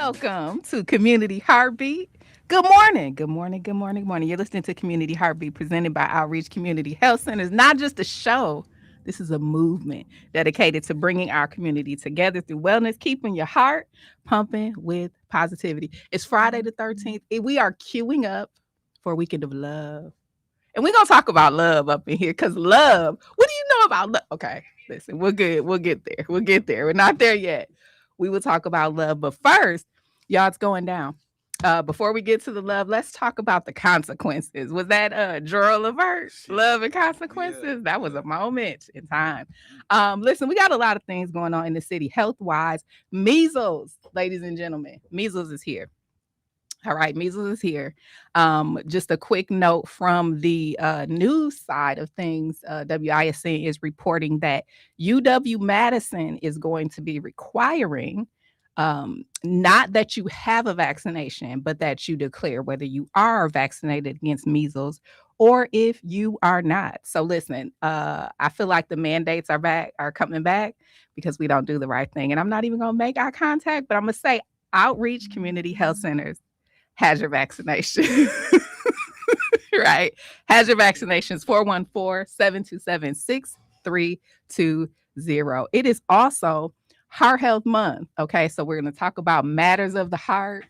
Welcome to Community Heartbeat. Good morning. Good morning. Good morning. Good morning. You're listening to Community Heartbeat presented by Outreach Community Health Centers. Not just a show. This is a movement dedicated to bringing our community together through wellness, keeping your heart pumping with positivity. It's Friday the 13th. We are queuing up for a weekend of love. And we're going to talk about love up in here because love, what do you know about love? Okay, listen, we're good. We'll get there. We'll get there. We're not there yet. We will talk about love. But first, y'all, it's going down. Before we get to the love, let's talk about the consequences. Was that Gerald Levert, Love and Consequences? Yeah, that was a moment in time. Listen, we got a lot of things going on in the city health-wise. Measles, ladies and gentlemen, measles is here. All right, measles is here. Just a quick note from the news side of things. WISN is reporting that UW-Madison is going to be requiring not that you have a vaccination, but that you declare whether you are vaccinated against measles or if you are not. So listen, I feel like the mandates are coming back because we don't do the right thing. And I'm not even going to make eye contact, but I'm going to say Outreach Community Health Centers has your vaccination. Right? Has your vaccinations 414-727-6320. It is also Heart Health Month. Okay, so we're going to talk about matters of the heart,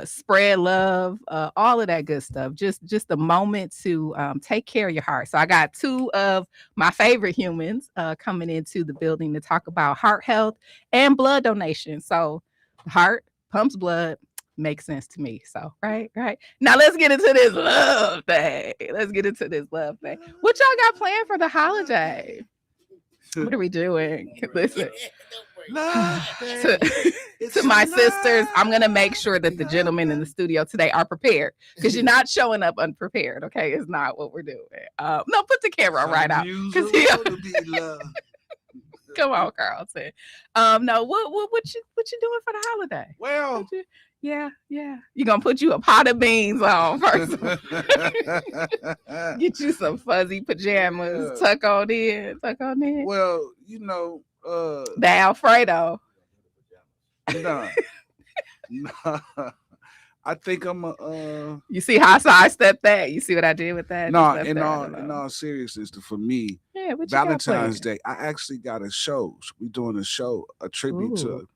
spread love, all of that good stuff. Just a moment to take care of your heart. So I got two of my favorite humans coming into the building to talk about heart health and blood donation. So heart pumps blood. Makes sense to me. So, right. Now let's get into this love thing. What y'all got planned for the holiday? What are we doing? Listen. To my sisters, I'm going to make sure that the gentlemen in the studio today are prepared because you're not showing up unprepared. Okay. It's not what we're doing. No, put the camera right out. Come on, Carlton. No, what you doing for the holiday? Well, yeah. You're gonna put you a pot of beans on first. Get you some fuzzy pajamas. Tuck on in. Well, the Alfredo. Nah. I think I'm You see how I sidestepped that? You see what I did with that? No, in all seriousness, for me, yeah, Valentine's Day, I actually got a show. We're doing a tribute to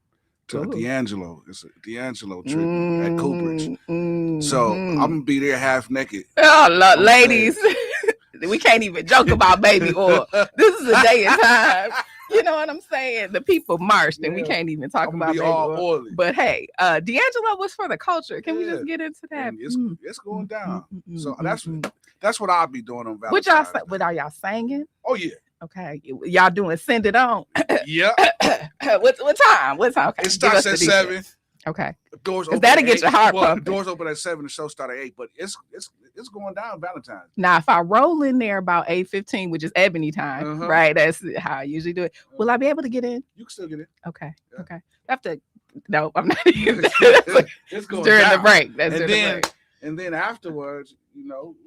D'Angelo. It's a D'Angelo tribute at Cooperage. So I'm gonna be there half naked. Oh, ladies, we can't even joke about baby oil. This is a day and time. You know what I'm saying? The people marched, and we can't even talk about baby oil. But hey, D'Angelo was for the culture. Can we just get into that? It's going down. So that's what I'll be doing on Valentine's. What are y'all singing? Oh yeah. Okay, y'all doing Send It On? Yeah. What time? Okay. It starts at 7. Okay. Doors open. That'll get your heart pumping. Doors open at 7. The show starts at 8. But it's going down Valentine's. Now, if I roll in there about 8:15, which is Ebony time, right? That's how I usually do it. Will I be able to get in? You can still get in. Okay. Yeah. Okay. I have to. No, I'm not even. It's going during down. The break. That's during the break. And then afterwards,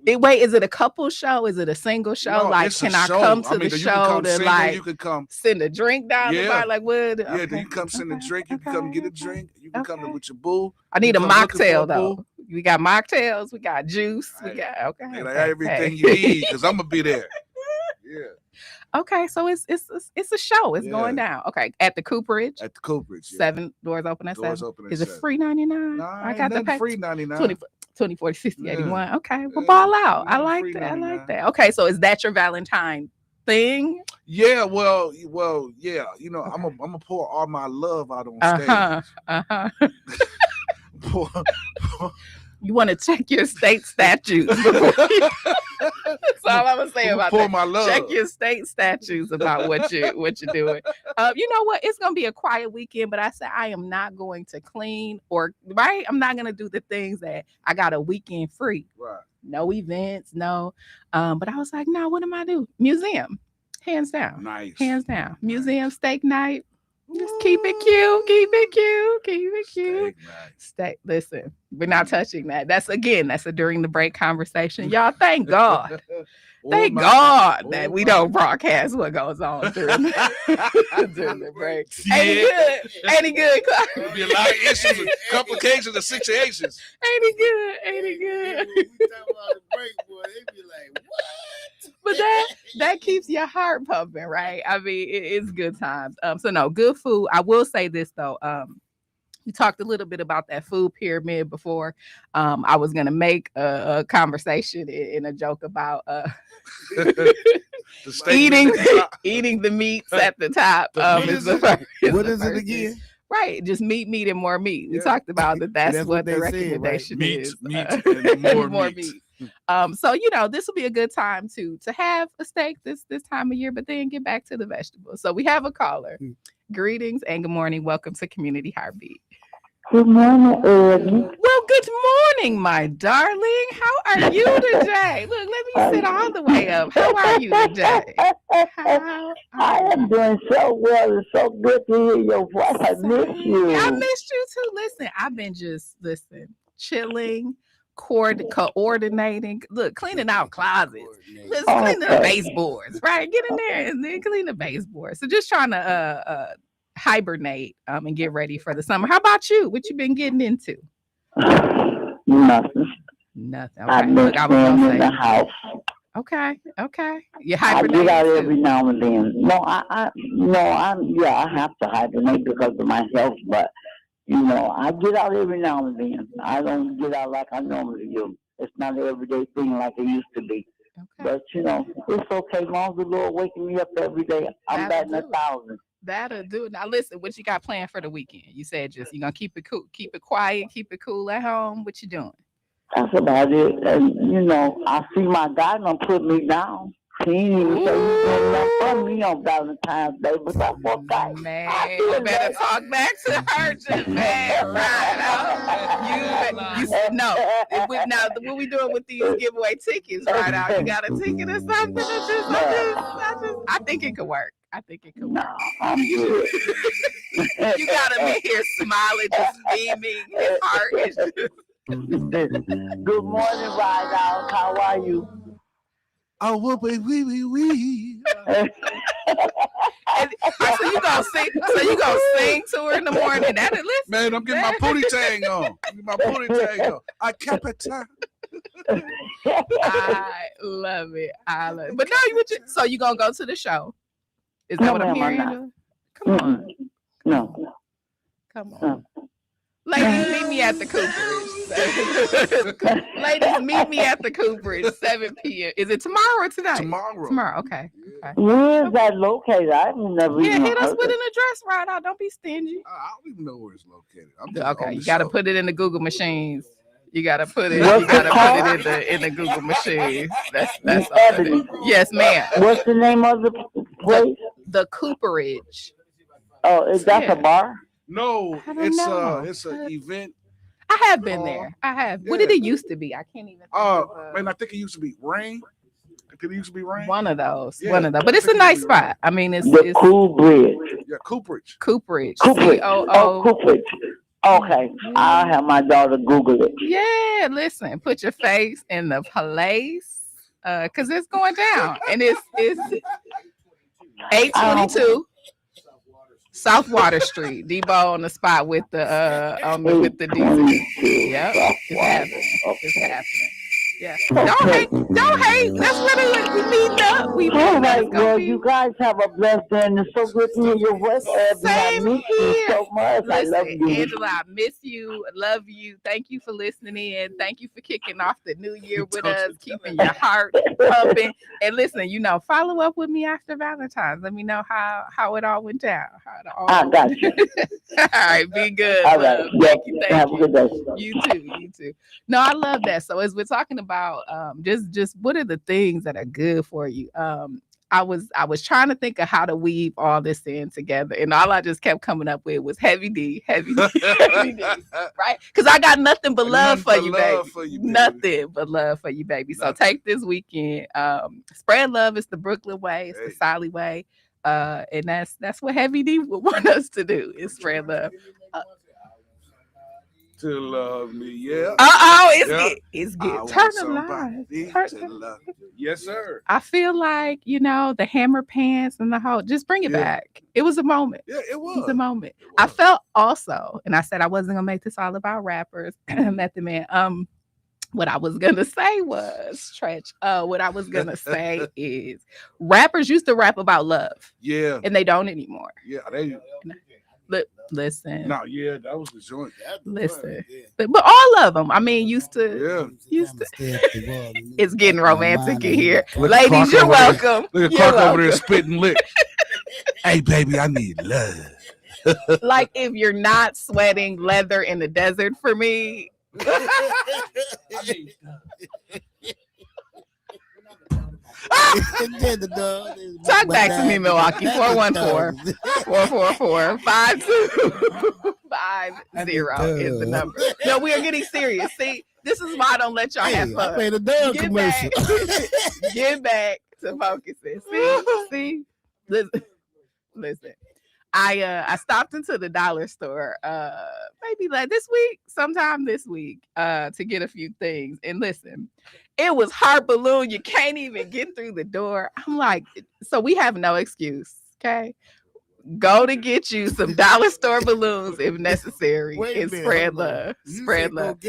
wait, is it a couple show? Is it a single show? No, like, can I come to the show to you could come send a drink down the bar? Like, what? Yeah, then you come send a drink. You can come get a drink. You can come with your boo. I need a mocktail though. We got mocktails. We got juice. We got everything you need because I'm gonna be there. Yeah. Okay, so it's a show. It's going down. Okay, at the Cooperage. At the Cooperage. Yeah. 7 doors open at 7. Is it free 99? No, I got the free 99. 20, 40, 50, 81. Okay, well, ball out. I like that. Okay, so is that your Valentine thing? Yeah, well, yeah. I'm gonna pour all my love out on stage. You want to check your state statutes. That's all I'm gonna say about that. My love. Check your state statutes about what you're doing. You know what? It's gonna be a quiet weekend, but I said I am not going to clean right. I'm not gonna do the things that I got a weekend free. Right. No events, no. But I was like, no. What am I do? Museum, hands down. Nice. Hands down. Museum steak night. Just keep it cute. Stay. Listen, we're not touching that. That's a during the break conversation. Y'all, thank God Thank God that we don't broadcast what goes on during the break. Ain't he good? Ain't he good, Clark? There'll be a lot of issues, complications, and situations. Ain't he good? Ain't he good? We talk about the break, boy. They be like, what? But that keeps your heart pumping, right? I mean, it's good times. So no, good food. I will say this though. We talked a little bit about that food pyramid before. I was gonna make a conversation in a joke about eating the meats at the top. What is it again? Right, just meat, and more meat. We talked about that's what the recommendation is. Meat and more meat. So this will be a good time to have a steak this time of year, but then get back to the vegetables. So we have a caller. Greetings and good morning. Welcome to Community Heartbeat. Good morning, Ebony. Well, good morning, my darling. How are you today? Look, let me sit all the way up. How are you today? I am doing so well. It's so good to hear your voice. I miss you. I missed you too. Listen, I've been just chilling, coordinating. Look, cleaning out closets. Let's clean the baseboards, right? Get in there and then clean the baseboards. So just trying to hibernate and get ready for the summer. How about you? What you been getting into? Nothing. Okay. I've been staying in the house. Okay. You I hibernate. get out every now and then. I have to hibernate because of my health, but I get out every now and then. I don't get out like I normally do. It's not an everyday thing like it used to be. Okay. But it's okay. As long as the Lord waking me up every day, I'm batting 1,000. That'll do it. Now listen, what you got planned for the weekend? You said you're gonna keep it cool, keep it quiet, keep it cool at home. What you doing? That's about it. And I see my guy gonna put me down. He ain't even say he's doing nothing for me on Valentine's Day, but that's okay. Man, you better talk back to her, just man, right out. You said no. Now, what we doing with these giveaway tickets right out? You got a ticket or something? I think it could work. No, I'm good. You got him in here smiling, just beaming. His heart is just... Good morning, Ride Out. How are you? Oh, well, we. So you gonna sing? So you gonna sing to her in the morning? Man, I'm getting my pootie tang on. I kept it time. I love it. But now so you gonna go to the show? Is that what I'm hearing? Come on. No. Come on. Ladies, meet me at the Cooperage. Ladies, meet me at the Cooperage, 7 p.m. Is it tomorrow or tonight? Tomorrow. Okay. Where is that located? I've never hit us with an address right out. Don't be stingy. I don't even know where it's located. Okay, you got to put it in the Google machines. You gotta put it. You gotta put it in the Google machine. That's Ebony. Yes, ma'am. What's the name of the place? The Cooperage. Oh, is that a bar? No, it's an event. I have been there. I have. Yeah. What did it used to be? I can't even. Man, I think it used to be Rain. One of those. Yeah, one of those. But it's a nice spot. I mean, it's Cooperage. Yeah, Cooperage. Cooperage. Cooperage. Okay, I'll have my daughter Google it. Yeah, listen, put your face in the place, cause it's going down, and it's 822 South Water Street. Debo on the spot with the diesel. Yep, it's happening. It's happening. Yeah. Don't hate. That's what we meet up. All right, well, you guys have a blessed day, and it's so good to hear your voice. Same here. You so much. Listen, I love you. Angela, I miss you. Love you. Thank you for listening in. Thank you for kicking off the new year with us, keeping your heart pumping. And listen, follow up with me after Valentine's. Let me know how it all went down. I got you. All right, be good. All right. Thank you. Have a good day. You too. No, I love that. So as we're talking about just what are the things that are good for you, I was trying to think of how to weave all this in together, and all I just kept coming up with was heavy D, right? Because I got nothing but love for you, baby. Nothing but love for you, baby. So take this weekend, spread love. It's the Brooklyn way, it's the Ssali way, and that's what heavy D would want us to do, is spread love. to love me. Yeah. It's I get want turn the somebody lights. Turn to love me. Yes, sir. I feel like, the hammer pants and the whole, just bring it back. It was a moment. Yeah, it It was was. a moment. It I was. felt also, and I said I wasn't gonna make this all about rappers, Method Man. What I was gonna say was Stretch. What I was gonna say is rappers used to rap about love, Yeah. and they don't anymore. Yeah. They. Listen, No, yeah, that was the joint. listen, but all of them. I mean, used to. Yeah. It's getting romantic in here, Look at ladies. Clark You're over there. welcome. Look at You're Clark over there welcome. spitting lick. Hey, baby, I need love. Like if you're not sweating leather in the desert for me. Talk back to me, Milwaukee. 414-444-5250 is the number. No, we are getting serious. See, this is why I don't let y'all have fun. I made a dog Get commercial. back. Get back to focusing. See, listen. I stopped into the dollar store maybe like sometime this week to get a few things. And listen, it was heart balloon. You can't even get through the door. I'm like, so we have no excuse. Okay. Go to get you some dollar store balloons if necessary and spread love. Spread love.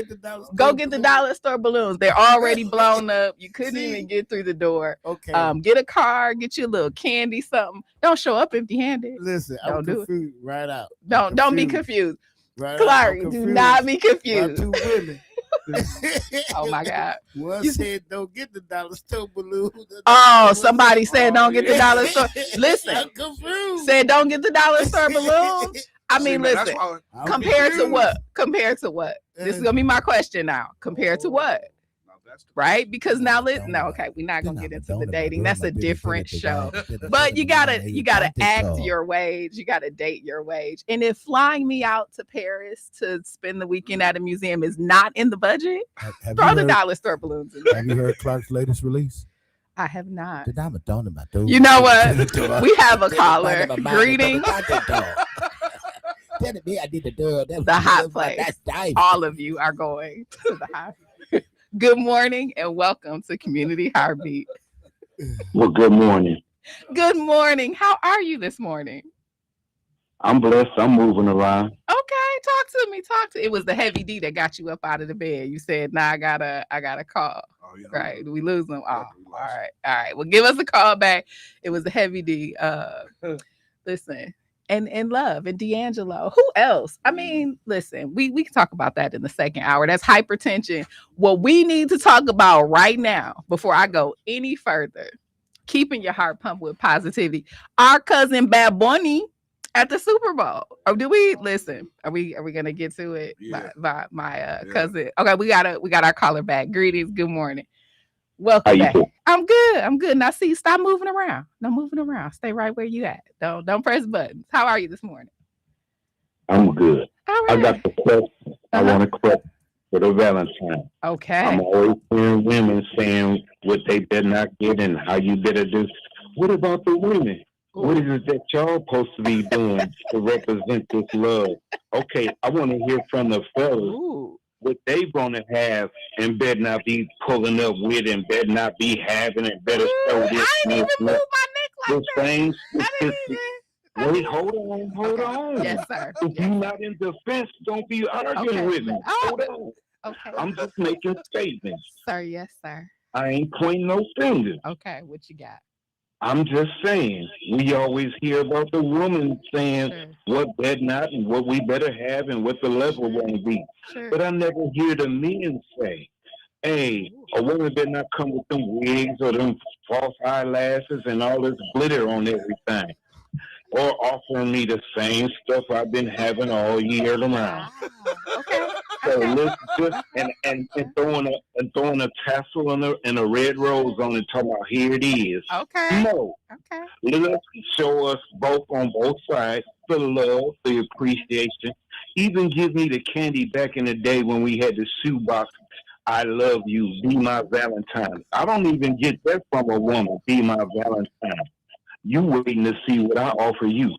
Go get the dollar store balloons. They're already blown up. You couldn't even get through the door. Okay. Get a card, get you a little candy, something. Don't show up empty-handed. Listen, I'm confused right out. Don't be confused. Right Clark, do not be confused. Two women. Oh my God. One said don't get the dollar store balloon. Oh, somebody said don't get the dollar store. Listen, I'm confused. said don't get the dollar store balloons. I mean, See, man, listen, that's compared to what? Compared to what? This is gonna be my question now. Compared to what? Right? Because now okay, we're not gonna get into the dating. That's a different show. But you gotta act your wage. You gotta date your wage. And if flying me out to Paris to spend the weekend at a museum is not in the budget, throw the dollar store balloons in there. Have you heard Clark's latest release? I have not. You know what? We have a caller. Greetings. The hot place. All of you are going to the hot. Good morning and welcome to Community Heartbeat. Well, good morning. Good morning. How are you this morning? I'm blessed. I'm moving around. Okay, talk to me. It was the heavy D that got you up out of the bed. You said, "Nah, I gotta call." Oh, yeah. Right? Did we lose them? Oh, all right. Well, give us a call back. It was the heavy D. Listen. And Love and D'Angelo. Who else? I mean, listen, we can talk about that in the second hour. That's hypertension. What we need to talk about right now, before I go any further, keeping your heart pumped with positivity. Our cousin Bad Bunny at the Super Bowl. Or do we listen? Are we gonna get to it? Yeah. My cousin. Okay, we got our caller back. Greetings. Good morning. Welcome back. Doing? I'm good. Now see, stop moving around. No moving around. Stay right where you at. Don't press buttons. How are you this morning? I'm good. All right. I got the question. I want to question for the Valentine. Okay. I'm always hearing women saying what they better not get and how you better do. What about the women? Ooh. What is it that y'all supposed to be doing to represent this love? Okay, I want to hear from the fellas. Ooh. What they gonna have and better not be pulling up with and better not be having and better show this. I didn't even move my neck like the same that. I didn't even. Wait, hold on. Yes, sir. If you're not in defense, don't be arguing with me. Hold on. Okay. I'm just making statements. Sir, yes, sir. I ain't pointing no fingers. Okay, what you got? I'm just saying, we always hear about the woman saying what better not and what we better have and what the level won't be. Sure. But I never hear the men say, hey, a woman better not come with them wigs or them false eyelashes and all this glitter on everything. Or offering me the same stuff I've been having all year around. Okay. So let's just and throwing a tassel and a red rose on it, talking about here it is. Okay. No. Okay. Let's show us both on both sides the love, the appreciation. Even give me the candy back in the day when we had the shoebox. I love you. Be my Valentine. I don't even get that from a woman. Be my Valentine. You waiting to see what I offer you.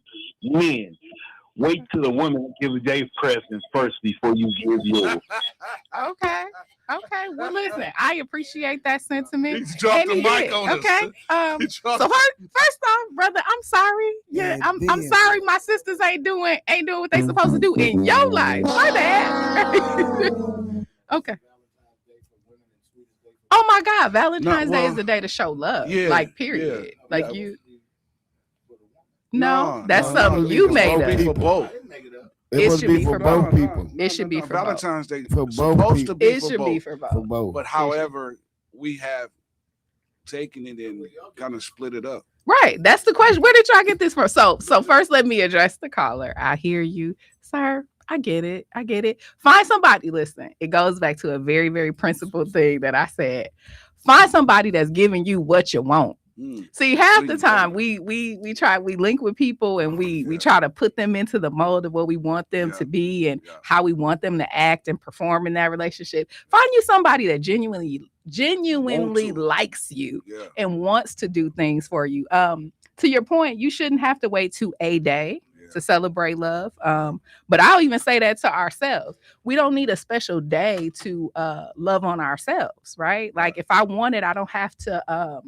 Men, Wait till the women give their presents first before you give yours. Okay. Okay. Well, listen, I appreciate that sentiment. He dropped And the he mic did. on us. Okay. He So dropped- first off, brother, I'm sorry. Yeah, And I'm then- sorry my sisters ain't doing what they supposed to do in your life. My bad. Okay. Oh my God, Valentine's Day is the day to show love. Yeah, Like, period. yeah, Like yeah. you. No, that's no, something no, you it's made supposed to be up. for both. It must should be be for for both both. people. It should be for both. Valentine's Day For both supposed to people. be It for should both. be for For both. both. But however, we have taken it and kind of split it up. Right. That's the question. Where did y'all get this from? So first let me address the caller. I hear you, sir. I get it. I get it. Find somebody. Listen, it goes back to a very, very principled thing that I said. Find somebody that's giving you what you want. See, half the time we link with people and we try to put them into the mold of what we want them to be and how we want them to act and perform in that relationship. Find you somebody that genuinely likes you and wants to do things for you. To your point, you shouldn't have to wait to a day to celebrate love. But I'll even say that to ourselves. We don't need a special day to love on ourselves, right? Like if I want it, I don't have to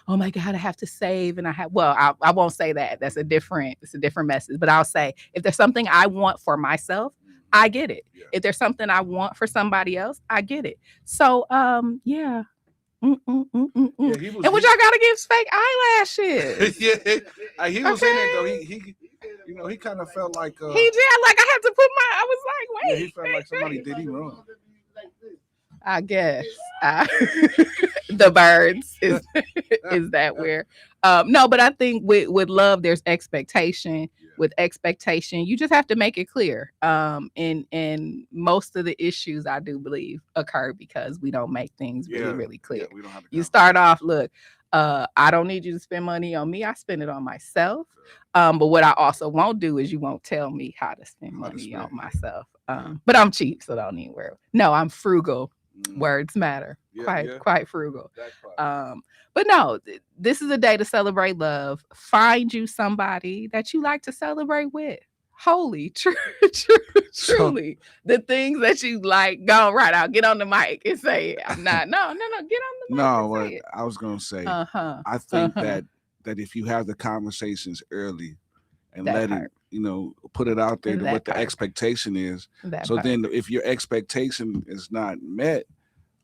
oh my God, I have to save and I won't say that. It's a different message. But I'll say if there's something I want for myself, I get it. If there's something I want for somebody else, I get it. So yeah. And what y'all gotta give fake eyelashes? He was in it though. He kind of felt like he did. Like I had to put I was like, wait. he felt like somebody did him wrong. I guess the birds is that where no, but I think with love there's expectation. With expectation, you just have to make it clear. And most of the issues I do believe occur because we don't make things really clear. We don't have to you start off, look, I don't need you to spend money on me. I spend it on myself. But what I also won't do is you won't tell me how to spend money on myself. But I'm cheap, so don't even worry. No, I'm frugal. Words matter. Quite frugal. But no, this is a day to celebrate love. Find you somebody that you like to celebrate with. Truly, the things that you like. Go right out, get on the mic and say, "I'm not." No, get on the mic. No, I was gonna say, I think that if you have the conversations early and let it, put it out there to what the expectation is. Then if your expectation is not met,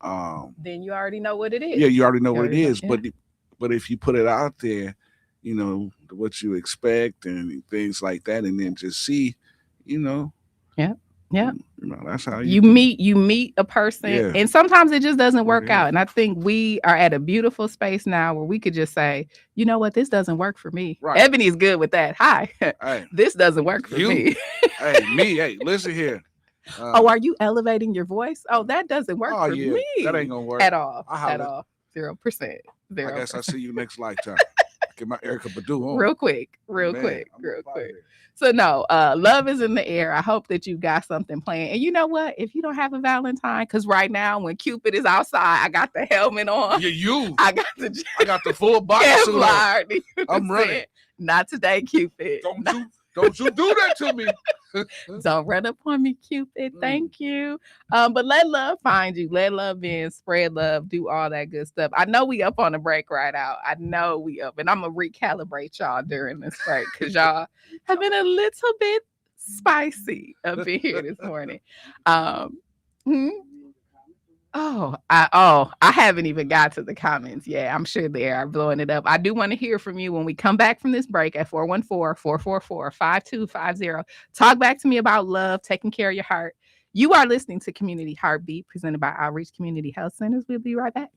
then you already know what it is. Yeah, you already know what it is. But if you put it out there, what you expect and things like that, and then just see, that's how you meet a person, and sometimes it just doesn't work out. And I think we are at a beautiful space now where we could just say, you know what, this doesn't work for me. Right. Ebony's good with that. Hi, this doesn't work for me. Hey, listen here. Are you elevating your voice? Oh, that doesn't work for me. That ain't gonna work at all. At all. 0%. I guess I'll see you next lifetime. Get my Erica Badu on. Real quick. So no, love is in the air. I hope that you got something planned. And you know what? If you don't have a Valentine, because right now when Cupid is outside, I got the helmet on. Yeah, I got the full bodysuit on. I'm ready. Not today, Cupid. Don't you do that to me. Don't run up on me, Cupid. Thank you. But let love find you. Let love in. Spread love. Do all that good stuff. I know we up on the break right out. I know we up. And I'm going to recalibrate y'all during this break because y'all have been a little bit spicy up in here this morning. I haven't even got to the comments yet. I'm sure they are blowing it up. I do want to hear from you when we come back from this break at 414-444-5250. Talk back to me about love, taking care of your heart. You are listening to Community Heartbeat, presented by Outreach Community Health Centers. We'll be right back.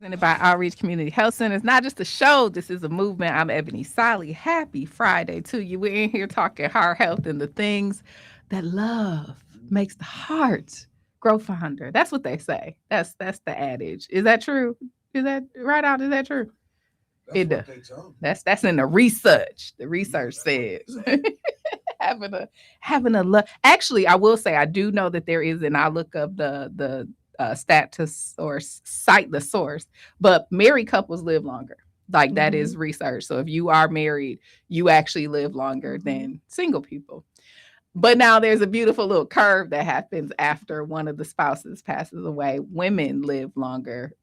Presented by Outreach Community Health Center. It's not just a show. This is a movement. I'm Ebony Ssali. Happy Friday to you. We're in here talking heart health and the things that love makes the heart grow fonder. That's what they say. That's the adage. Is that true? Is that right out? Is that true? That's in the research. The research says having a love. Actually, I will say I do know that there is, and I look up the status or cite the source, but married couples live longer. Like that is research. So if you are married, you actually live longer than single people. But now there's a beautiful little curve that happens after one of the spouses passes away. Women live longer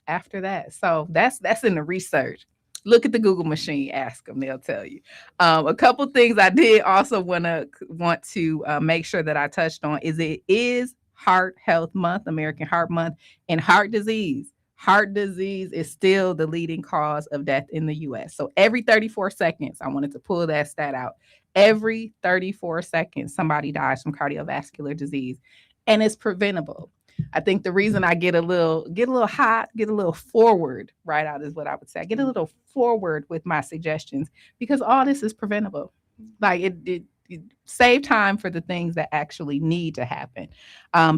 after that. So that's in the research. Look at the Google machine, ask them, they'll tell you. A couple things I did also want to make sure that I touched on is it is Heart Health Month, American Heart Month, and heart disease. Heart disease is still the leading cause of death in the U.S. So every 34 seconds, I wanted to pull that stat out. Every 34 seconds, somebody dies from cardiovascular disease, and it's preventable. I think the reason I get a little hot, get a little forward, right out is what I would say. I get a little forward with my suggestions because all this is preventable. Like it save time for the things that actually need to happen.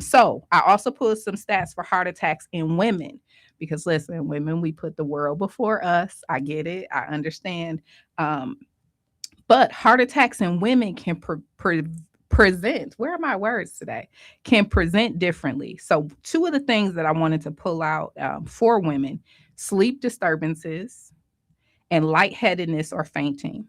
So I also pulled some stats for heart attacks in women because listen, women, we put the world before us. I get it. I understand. But heart attacks in women can present, where are my words today, can present differently. So two of the things that I wanted to pull out for women, sleep disturbances and lightheadedness or fainting.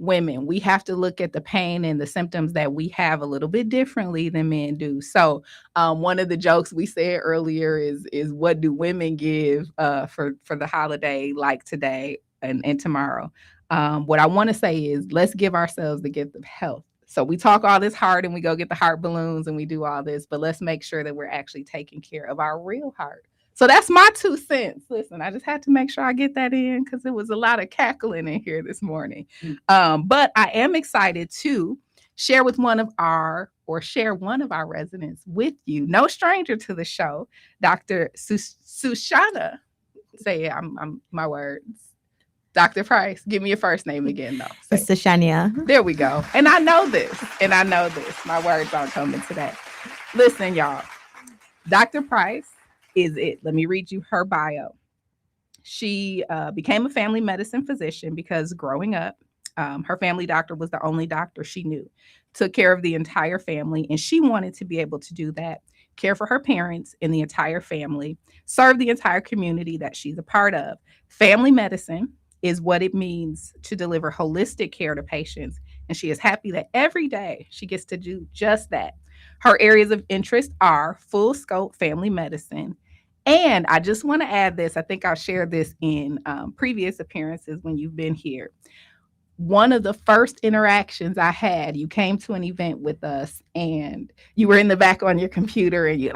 Women, we have to look at the pain and the symptoms that we have a little bit differently than men do. So one of the jokes we said earlier is what do women give for the holiday like today and tomorrow? What I want to say is let's give ourselves the gift of health. So we talk all this heart and we go get the heart balloons and we do all this, but let's make sure that we're actually taking care of our real heart. So that's my 2 cents. Listen, I just had to make sure I get that in because it was a lot of cackling in here this morning. But I am excited to share one of our residents with you. No stranger to the show, Dr. Sushana. Say it, I'm my words. Dr. Price, give me your first name again, though. It's Shania. There we go. And I know this. My words aren't coming today. Listen, y'all. Dr. Price is it. Let me read you her bio. She became a family medicine physician because growing up, her family doctor was the only doctor she knew. Took care of the entire family, and she wanted to be able to do that. Care for her parents and the entire family. Serve the entire community that she's a part of. Family medicine is what it means to deliver holistic care to patients. And she is happy that every day she gets to do just that. Her areas of interest are full scope family medicine. And I just want to add this. I think I'll share this in previous appearances when you've been here. One of the first interactions I had, you came to an event with us and you were in the back on your computer and you're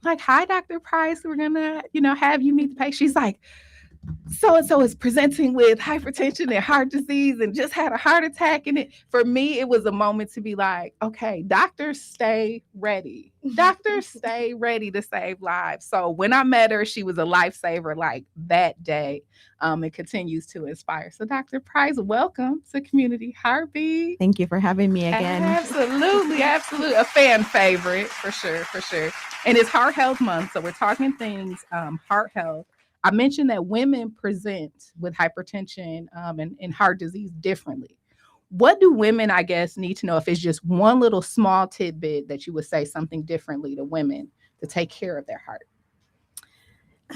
like, hi, Dr. Price, we're going to, have you meet the patient. She's like, so-and-so is presenting with hypertension and heart disease and just had a heart attack. And for me, it was a moment to be like, okay, doctors stay ready. Doctors stay ready to save lives. So when I met her, she was a lifesaver like that day. It continues to inspire. So Dr. Price, welcome to Community Heartbeat. Thank you for having me again. Absolutely. A fan favorite for sure. And it's Heart Health Month. So we're talking things, heart health. I mentioned that women present with hypertension and heart disease differently. What do women, I guess, need to know if it's just one little small tidbit that you would say something differently to women to take care of their heart?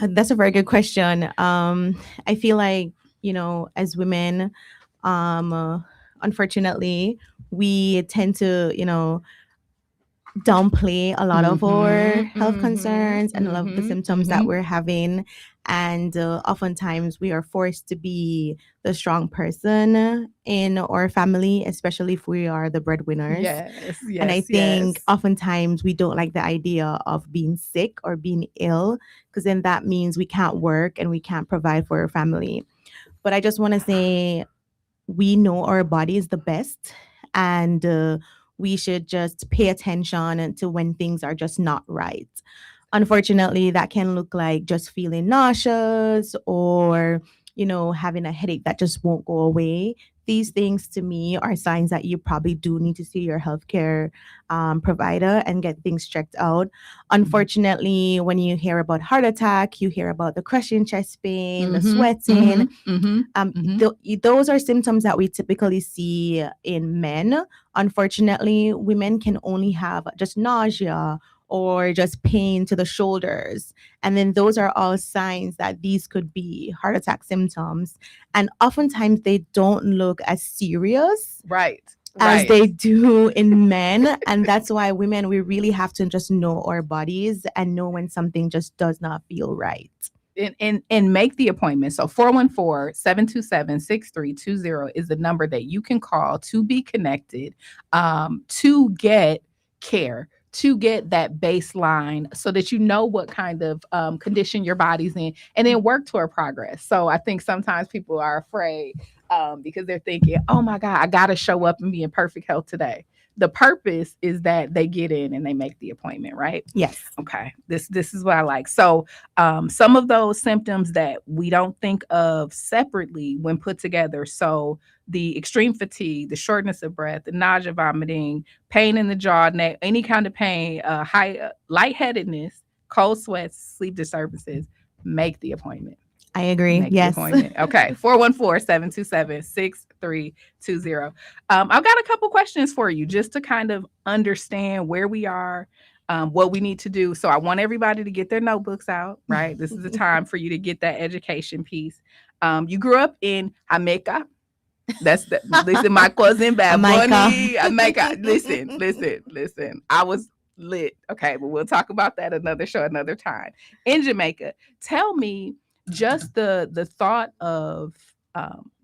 That's a very good question. I feel like, as women, unfortunately, we tend to, downplay a lot of our health concerns and a lot of the symptoms that we're having. And oftentimes we are forced to be the strong person in our family, especially if we are the breadwinners. Yes, and I think oftentimes we don't like the idea of being sick or being ill, because then that means we can't work and we can't provide for our family. But I just want to say we know our body is the best, and we should just pay attention to when things are just not right. Unfortunately, that can look like just feeling nauseous or, having a headache that just won't go away. These things to me are signs that you probably do need to see your healthcare provider and get things checked out. Unfortunately, when you hear about heart attack, you hear about the crushing chest pain, the sweating. Those are symptoms that we typically see in men. Unfortunately, women can only have just nausea or just pain to the shoulders. And then those are all signs that these could be heart attack symptoms. And oftentimes they don't look as serious. Right. As they do in men. And that's why women, we really have to just know our bodies and know when something just does not feel right. And make the appointment. So 414-727-6320 is the number that you can call to be connected, to get care, to get that baseline so that you know what kind of condition your body's in, and then work toward progress. So I think sometimes people are afraid because they're thinking, oh my God, I got to show up and be in perfect health today. The purpose is that they get in and they make the appointment, right? Yes. Okay. This is what I like. So some of those symptoms that we don't think of separately when put together. So the extreme fatigue, the shortness of breath, the nausea, vomiting, pain in the jaw, neck, any kind of pain, high lightheadedness, cold sweats, sleep disturbances, make the appointment. I agree. Make yes. The appointment. Okay. 414-727-6320. I've got a couple questions for you just to kind of understand where we are, what we need to do. So I want everybody to get their notebooks out, right? This is the time for you to get that education piece. You grew up in Jamaica. Listen, my cousin Bad Bunny. Jamaica. Listen. I was lit. Okay, but we'll talk about that another show, another time. In Jamaica, tell me just the thought of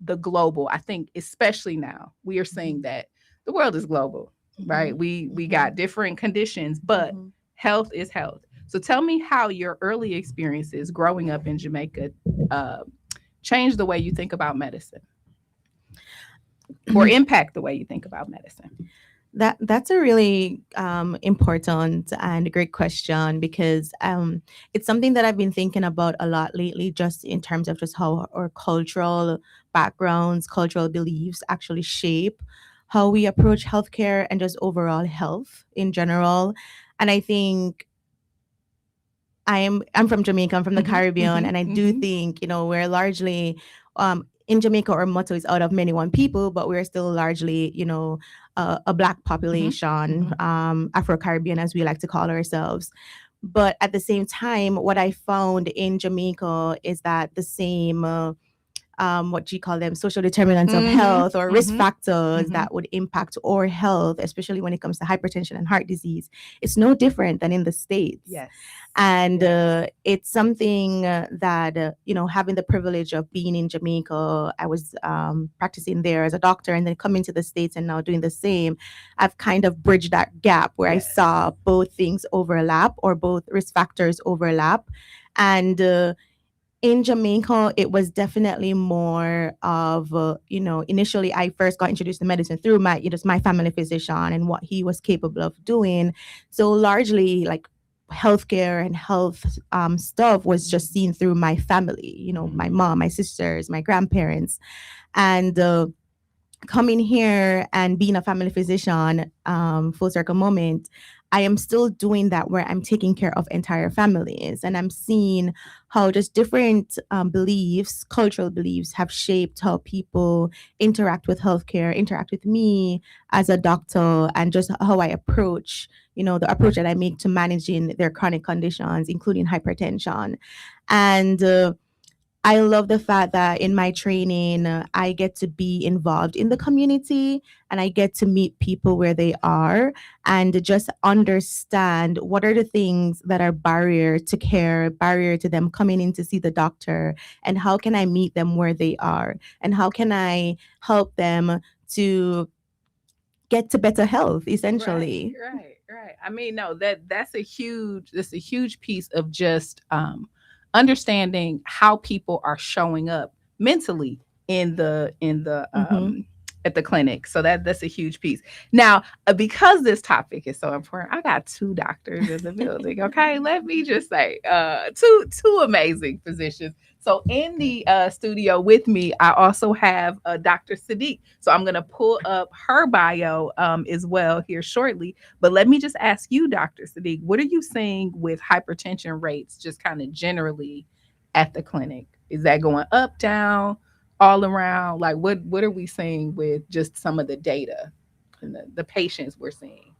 the global. I think especially now we are seeing that the world is global, right? We got different conditions, but health is health. So tell me how your early experiences growing up in Jamaica changed the way you think about medicine or impact the way you think about medicine. That's a really important and great question because it's something that I've been thinking about a lot lately, just in terms of just how our cultural backgrounds, cultural beliefs actually shape how we approach healthcare and just overall health in general. And I think I'm from Jamaica, I'm from the Caribbean, and I do think, we're largely in Jamaica, our motto is out of many one people, but we're still largely, a Black population, Afro-Caribbean, as we like to call ourselves. But at the same time, what I found in Jamaica is that the same, what do you call them, social determinants of health or risk factors that would impact our health, especially when it comes to hypertension and heart disease, it's no different than in the States. Yes. And it's something that, having the privilege of being in Jamaica, I was practicing there as a doctor and then coming to the States and now doing the same. I've kind of bridged that gap where I saw both things overlap or both risk factors overlap. And in Jamaica, it was definitely more of, initially I first got introduced to medicine through my family physician and what he was capable of doing. So largely like healthcare and health stuff was just seen through my family, my mom, my sisters, my grandparents. And coming here and being a family physician, full circle moment, I am still doing that where I'm taking care of entire families, and I'm seeing how just different beliefs, cultural beliefs, have shaped how people interact with healthcare, interact with me as a doctor, and just how I approach, the approach that I make to managing their chronic conditions, including hypertension. And I love the fact that in my training, I get to be involved in the community and I get to meet people where they are and just understand what are the things that are barrier to care, barrier to them coming in to see the doctor, and how can I meet them where they are, and how can I help them to get to better health, essentially. Right. I mean, no, that's a huge piece of just understanding how people are showing up mentally in the At the clinic. So that's a huge piece. Now, because this topic is so important, I got two doctors in the building. Okay, let me just say, two amazing physicians. So in the studio with me, I also have Dr. Sadiq. So I'm gonna pull up her bio as well here shortly. But let me just ask you, Dr. Sadiq, what are you seeing with hypertension rates, just kind of generally at the clinic? Is that going up, down? All around, like what are we seeing with just some of the data and the patients we're seeing?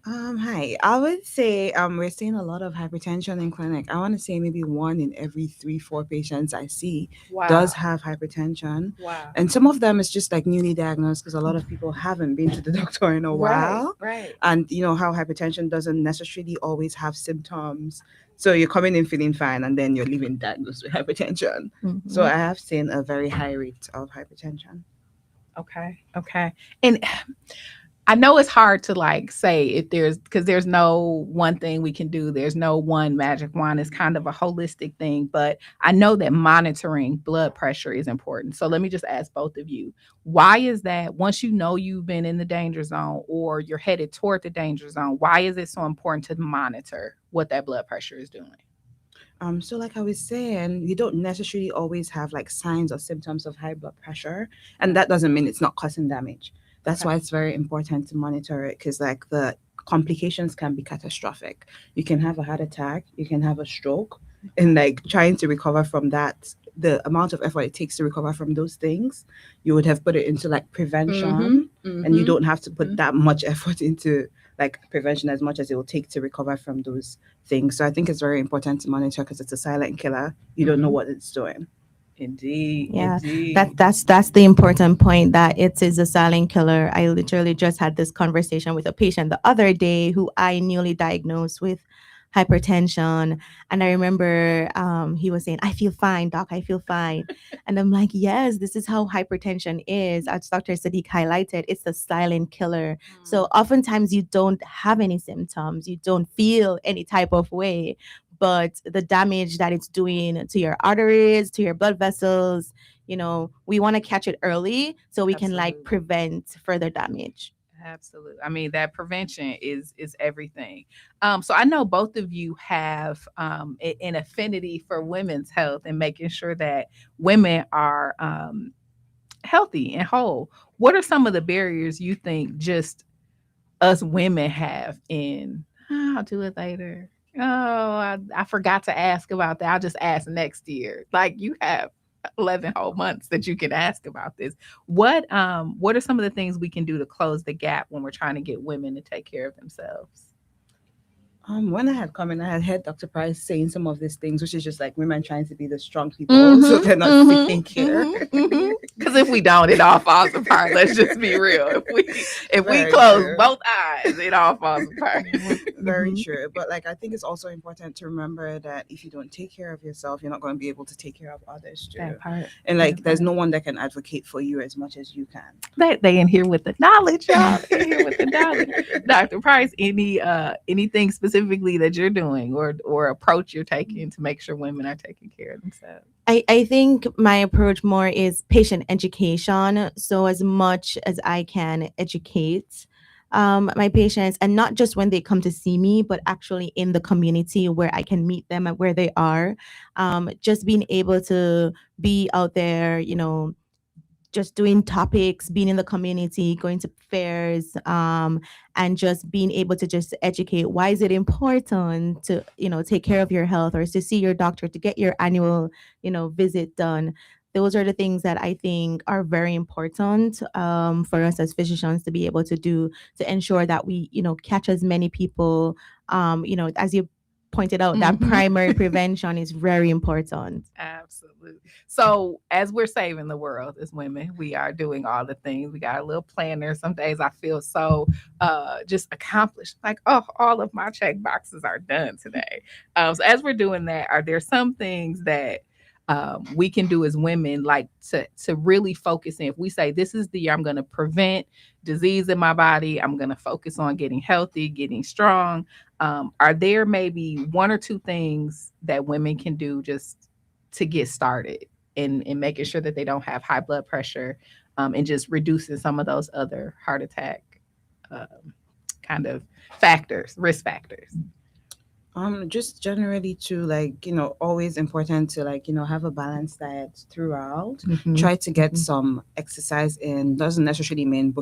Hi. I would say we're seeing a lot of hypertension in clinic. I want to say maybe one in every three, four patients I see does Wow. have hypertension. Wow. And some of them is just like newly diagnosed because a lot of people haven't been to the doctor in a Right, while. right. And you know how hypertension doesn't necessarily always have symptoms. So you're coming in feeling fine and then you're leaving diagnosed with hypertension. So Mhm. I have seen a very high rate of hypertension. Okay, okay. And I know it's hard to like say if there's because there's no one thing we can do. There's no one magic wand. It's kind of a holistic thing, but I know that monitoring blood pressure is important. So let me just ask both of you, why is that once you know you've been in the danger zone or you're headed toward the danger zone, why is it so important to monitor what that blood pressure is doing? So like I was saying, you don't necessarily always have like signs or symptoms of high blood pressure, and Right. that doesn't mean it's not causing damage. That's Okay. why it's very important to monitor it because like the complications can be catastrophic. You can have a heart attack, you can have a stroke, and like trying to recover from that, the amount of effort it takes to recover from those things, you would have put it into like Mm-hmm. prevention, and you Mm-hmm. don't have to put that much effort into like prevention as much as it will take to recover from those things. So I think it's very important to monitor because it's a silent killer. You don't know Mm-hmm. what it's doing. Indeed, Yeah, indeed. that's the important point, that it is a silent killer. I literally just had this conversation with a patient the other day who I newly diagnosed with hypertension, and I remember he was saying, "I feel fine, doc. I feel fine," and I'm like, "Yes, this is how hypertension is." As Dr. Sadiq highlighted, it's a silent killer. So oftentimes you don't have any symptoms, you don't feel any type of way, but the damage that it's doing to your arteries, to your blood vessels, we want to catch it early so we can like Absolutely. prevent further damage. Absolutely. I mean, that prevention is everything. So I know both of you have an affinity for women's health and making sure that women are healthy and whole. What are some of the barriers you think just us women have in, "Oh, I'll do it later. Oh, I forgot to ask about that. I'll just ask next year." Like you have 11 whole months that you can ask about this. What are some of the things we can do to close the gap when we're trying to get women to take care of themselves? When I had come in, I had heard Dr. Price saying some of these things, which is just like women trying to be the strong people, so they're not seeking care. Because if we don't, it all falls apart. Let's just be real. If we Very close true. both eyes, it all falls apart. Very Mhm. true. But like I think it's also important to remember that if you don't take care of yourself, you're not going to be able to take care of others too. That part. And That like there's part. no one that can advocate for you as much as you can. They in here with the knowledge, y'all. They in here with the knowledge. Dr. Price, anything specifically that you're doing or approach you're taking to make sure women are taking care of themselves? I think my approach more is patient education. So as much as I can educate my patients, and not just when they come to see me, but actually in the community where I can meet them at where they are. Just being able to be out there, just doing topics, being in the community, going to fairs, and just being able to just educate. Why is it important to, take care of your health, or to see your doctor, to get your annual, visit done? Those are the things that I think are very important for us as physicians to be able to do, to ensure that we, catch as many people, as you pointed out, that Mhm. primary prevention is very important. Absolutely. So as we're saving the world as women, we are doing all the things. We got a little planner. Some days I feel so just accomplished. Like, oh, all of my check boxes are done today. So as we're doing that, are there some things that we can do as women, like to really focus in? If we say this is the year I'm going to prevent disease in my body, I'm going to focus on getting healthy, getting strong. Are there maybe one or two things that women can do just to get started in making sure that they don't have high blood pressure and just reducing some of those other heart attack kind of risk factors. Just generally to like, always important to like, have a balanced diet throughout. Try to get some exercise in. Doesn't necessarily mean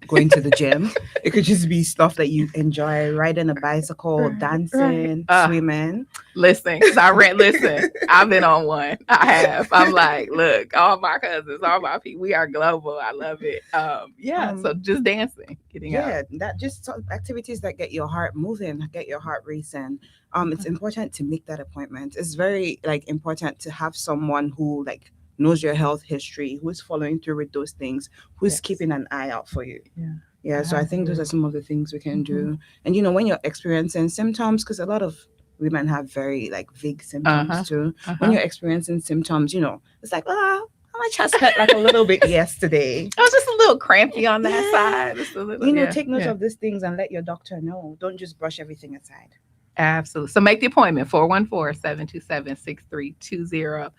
going to the gym. It could just be stuff that you enjoy, riding a bicycle, dancing, swimming. Listen, I've been on one. I have. I'm like, look, all my cousins, all my people, we are global. I love it. So just dancing, getting out. That just activities that get your heart moving, get your heart racing. It's important to make that appointment. It's very like important to have someone who like knows your health history, who's following through with those things, who's keeping an eye out for you. So I think those are some of the things we can do. And when you're experiencing symptoms, because a lot of women have very like vague symptoms too. When you're experiencing symptoms, it's like, my chest hurt like a little bit yesterday. I was just a little crampy on that side. Just a little, take note of these things and let your doctor know. Don't just brush everything aside. Absolutely. So make the appointment, 414-727-6320.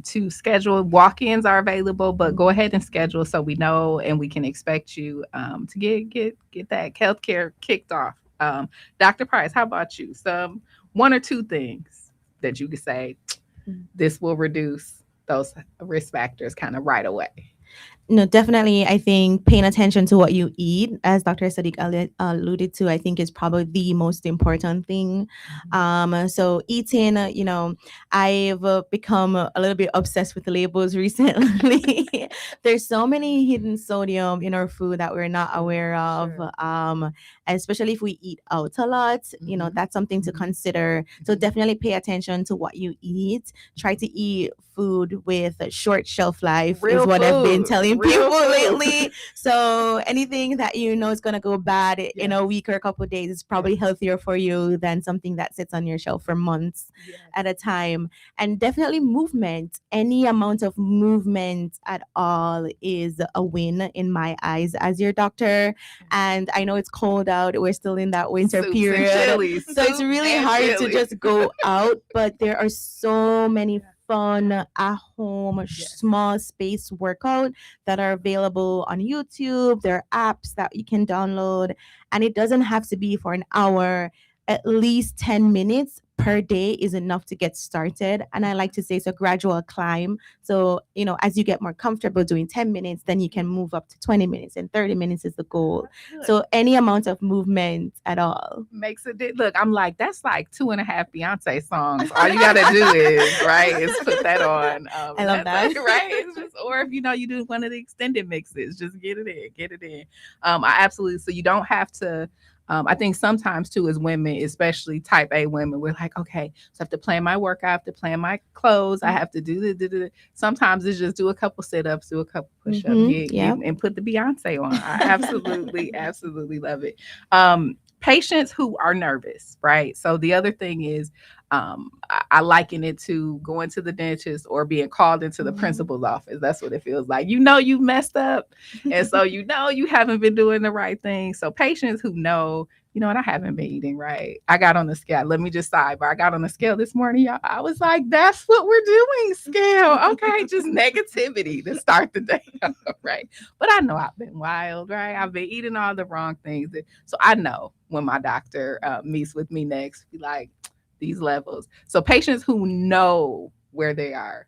To schedule. Walk-ins are available, but go ahead and schedule so we know and we can expect you to get that healthcare kicked off. Dr. Price, how about you? Some one or two things that you could say this will reduce those risk factors kind of right away. No, definitely. I think paying attention to what you eat, as Dr. Sadiq alluded to, I think is probably the most important thing. So eating, I've become a little bit obsessed with the labels recently. There's so many hidden sodium in our food that we're not aware of. Especially if we eat out a lot, that's something to consider. So definitely pay attention to what you eat. Try to eat food with a short shelf life is what I've been telling people lately. So anything that is going to go bad in a week or a couple of days is probably healthier for you than something that sits on your shelf for months at a time. And definitely movement. Any amount of movement at all is a win in my eyes as your doctor. And I know it's cold out. We're still in that winter period. So it's really hard to just go out, but there are so many fun at home small space workout that are available on YouTube. There are apps that you can download, and it doesn't have to be for an hour. At least 10 minutes per day is enough to get started. And I like to say it's a gradual climb. So, as you get more comfortable doing 10 minutes, then you can move up to 20 minutes, and 30 minutes is the goal. So any amount of movement at all makes a difference. Look, I'm like, that's like 2.5 Beyonce songs. All you got to do is put that on. I love that. Right. It's just, or if, you do one of the extended mixes, just get it in. I absolutely, so you don't have to, I think sometimes too, as women, especially type A women, we're like, okay, so I have to plan my workout, I have to plan my clothes, I have to do the. Sometimes it's just do a couple sit-ups, do a couple push-ups, and put the Beyonce on. I absolutely love it. Patients who are nervous, right? So the other thing is, I liken it to going to the dentist or being called into the principal's office. That's what it feels like. You messed up. And so you haven't been doing the right thing. So patients who know, and I haven't been eating right. I got on the scale. Let me just sidebar. I got on the scale this morning, y'all. I was like, that's what we're doing, scale. Okay, just negativity to start the day, right? But I know I've been wild, right? I've been eating all the wrong things. So I know when my doctor meets with me next, be like, these levels. So patients who know where they are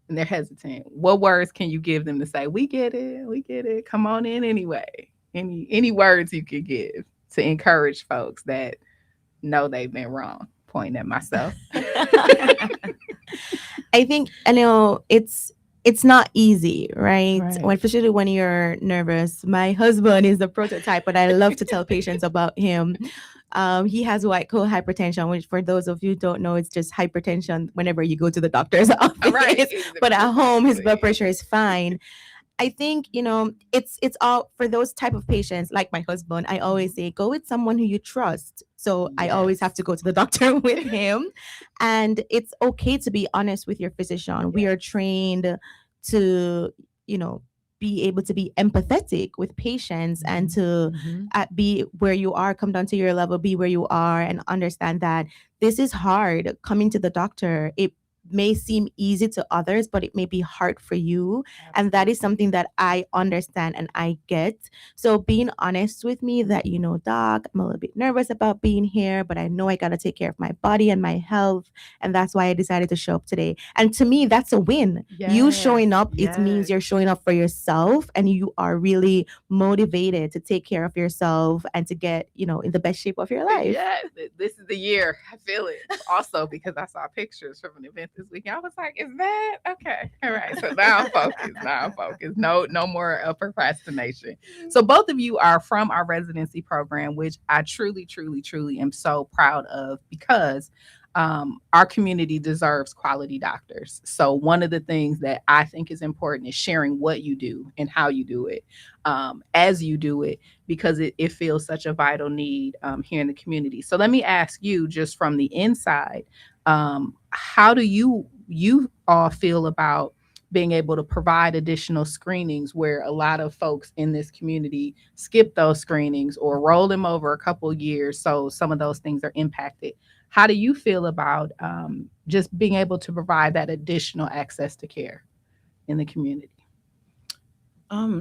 and they're hesitant, what words can you give them to say, we get it, come on in anyway? Any words you could give to encourage folks that know they've been wrong? Pointing at myself. I think it's not easy, right? Especially when you're nervous. My husband is the prototype, but I love to tell patients about him. He has white coat hypertension, which for those of you who don't know, it's just hypertension whenever you go to the doctor's office. Right. But at home, his blood pressure is fine. I think, it's all for those type of patients like my husband. I always say, go with someone who you trust. So I always have to go to the doctor with him. And it's okay to be honest with your physician. We are trained to, be able to be empathetic with patients and to be where you are, come down to your level, be where you are, and understand that this is hard. Coming to the doctor, it may seem easy to others, but it may be hard for you. And that is something that I understand and I get. So being honest with me that, doc, I'm a little bit nervous about being here, but I know I got to take care of my body and my health. And that's why I decided to show up today. And to me, that's a win. You showing up, it means you're showing up for yourself and you are really motivated to take care of yourself and to get, in the best shape of your life. Yes, this is the year. I feel it. Also, because I saw pictures from an event this weekend, I was like, "Is that okay?" All right, so now I'm focused. No more procrastination. So both of you are from our residency program, which I truly, truly, truly am so proud of because our community deserves quality doctors. So one of the things that I think is important is sharing what you do and how you do it, as you do it, because it feels such a vital need here in the community. So let me ask you, just from the inside, how do you all feel about being able to provide additional screenings where a lot of folks in this community skip those screenings or roll them over a couple of years, so some of those things are impacted? How do you feel about just being able to provide that additional access to care in the community?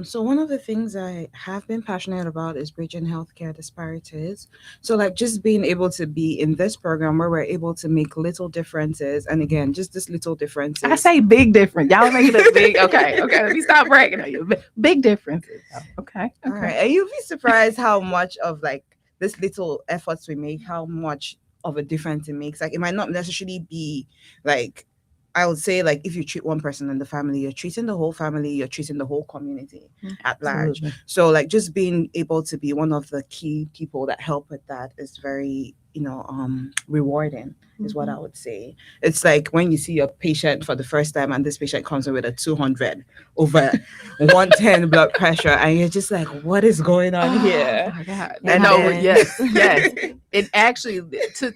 So one of the things I have been passionate about is bridging healthcare disparities. So like just being able to be in this program where we're able to make little differences, and again, just this little differences. I say big difference. Y'all making it big. Okay. Let me stop bragging on you. Big differences. Okay. All right. And you'll be surprised how much of like this little efforts we make, how much of a difference it makes. Like it might not necessarily be like, I would say, like, if you treat one person in the family, you're treating the whole family, you're treating the whole community at large. So like just being able to be one of the key people that help with that is very, rewarding is what I would say. It's like when you see your patient for the first time and this patient comes in with a 200 over 110 blood pressure and you're just like, what is going on here? Oh my God. Yes. It actually,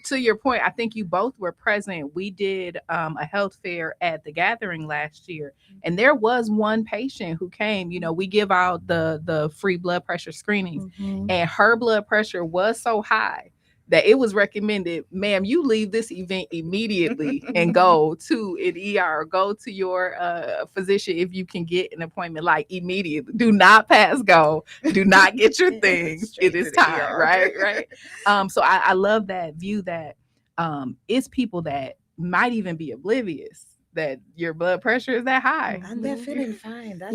to your point, I think you both were present. We did a health fair at the gathering last year, and there was one patient who came. We give out the free blood pressure screenings, and her blood pressure was so high that it was recommended, ma'am, you leave this event immediately and go to an ER or go to your physician if you can get an appointment, like immediately. Do not pass go. Do not get your things. It is time, right? So I love that view that it's people that might even be oblivious that your blood pressure is that high. And they're feeling fine. That's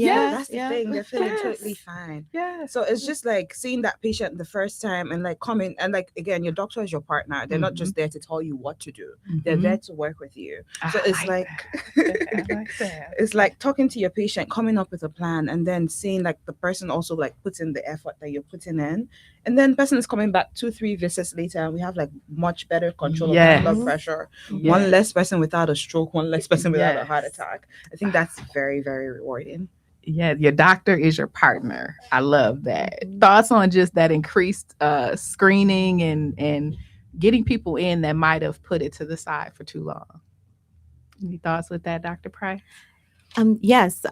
the thing. They're feeling totally fine. Yeah. So it's just like seeing that patient the first time and like coming and like, again, your doctor is your partner. They're not just there to tell you what to do. They're there to work with you. So it's like it's like talking to your patient, coming up with a plan, and then seeing like the person also like puts in the effort that you're putting in. And then person is coming back 2-3 visits later and we have like much better control of blood pressure. One less person without a stroke, one less person without a heart attack. I think that's very, very rewarding. Yeah, your doctor is your partner. I love that. Thoughts on just that increased screening and getting people in that might have put it to the side for too long? Any thoughts with that, Dr. Price? Yes.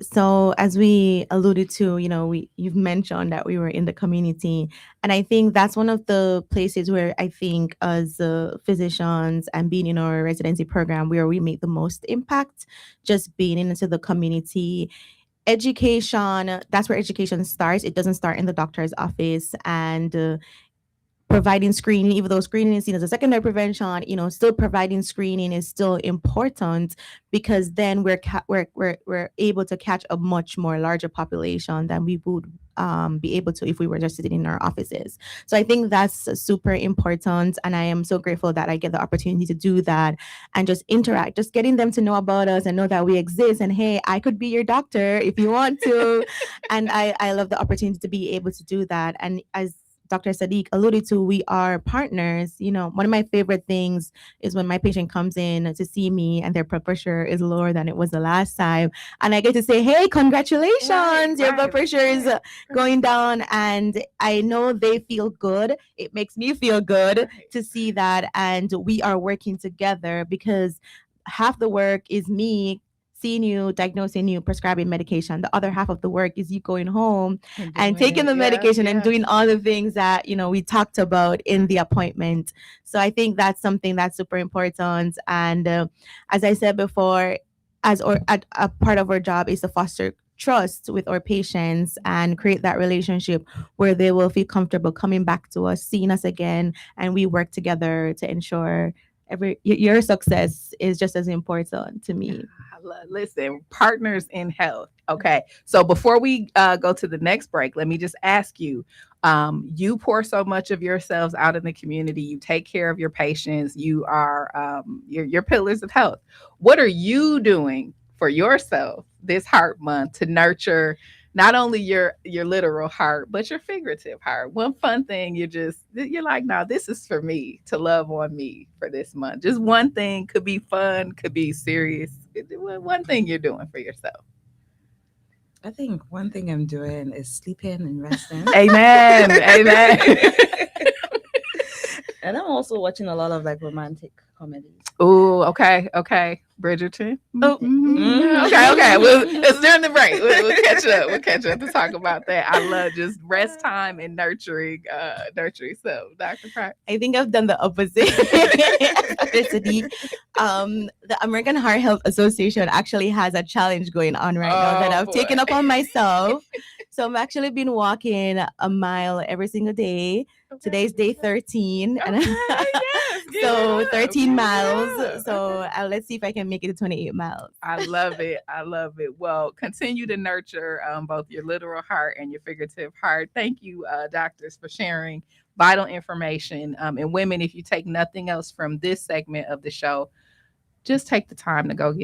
So as we alluded to, you've mentioned that we were in the community, and I think that's one of the places where I think as physicians and being in our residency program where we make the most impact, just being into the community. Education, that's where education starts. It doesn't start in the doctor's office, and providing screening, even though screening is seen as a secondary prevention, still providing screening is still important because then we're able to catch a much more larger population than we would be able to if we were just sitting in our offices. So I think that's super important, and I am so grateful that I get the opportunity to do that and just interact, just getting them to know about us and know that we exist, and hey, I could be your doctor if you want to. And I love the opportunity to be able to do that. And as Dr. Sadiq alluded to, we are partners. One of my favorite things is when my patient comes in to see me and their blood pressure is lower than it was the last time. And I get to say, hey, congratulations, your blood pressure is going down. And I know they feel good. It makes me feel good to see that. And we are working together because half the work is me seeing you, diagnosing you, prescribing medication. The other half of the work is you going home and doing taking it. the medication Yeah. and doing all the things that, we talked about in the appointment. So I think that's something that's super important. And as I said before, a part of our job is to foster trust with our patients and create that relationship where they will feel comfortable coming back to us, seeing us again, and we work together to ensure your success is just as important to me. Listen, partners in health. Okay, so before we go to the next break, let me just ask you. You pour so much of yourselves out in the community. You take care of your patients. You are your pillars of health. What are you doing for yourself this Heart Month to nurture not only your literal heart, but your figurative heart? One fun thing you're like, no, this is for me to love on me for this month. Just one thing, could be fun, could be serious. One thing you're doing for yourself. I think one thing I'm doing is sleeping and resting. Amen. Amen. And I'm also watching a lot of like romantic comedies. Oh, okay. Bridgerton. Oh. Okay. Well, it's during the break. We'll catch up. We'll catch up to talk about that. I love just rest time and nurturing self. Dr. Pratt. I think I've done the opposite. The American Heart Health Association actually has a challenge going on right now that I've taken upon myself. So I've actually been walking a mile every single day. Today's day 13. Okay, yes, So 13 miles. So let's see if I can make it to 28 miles. I love it. Well, continue to nurture both your literal heart and your figurative heart. Thank you, doctors, for sharing vital information. And women, if you take nothing else from this segment of the show, just take the time to go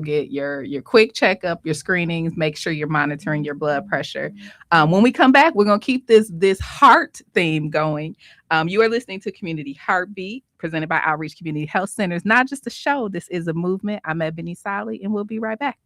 get your quick checkup, your screenings. Make sure you're monitoring your blood pressure. When we come back, we're gonna keep this heart theme going. You are listening to Community Heartbeat, presented by Outreach Community Health Centers. Not just a show. This is a movement. I'm Ebony Ssali, and we'll be right back.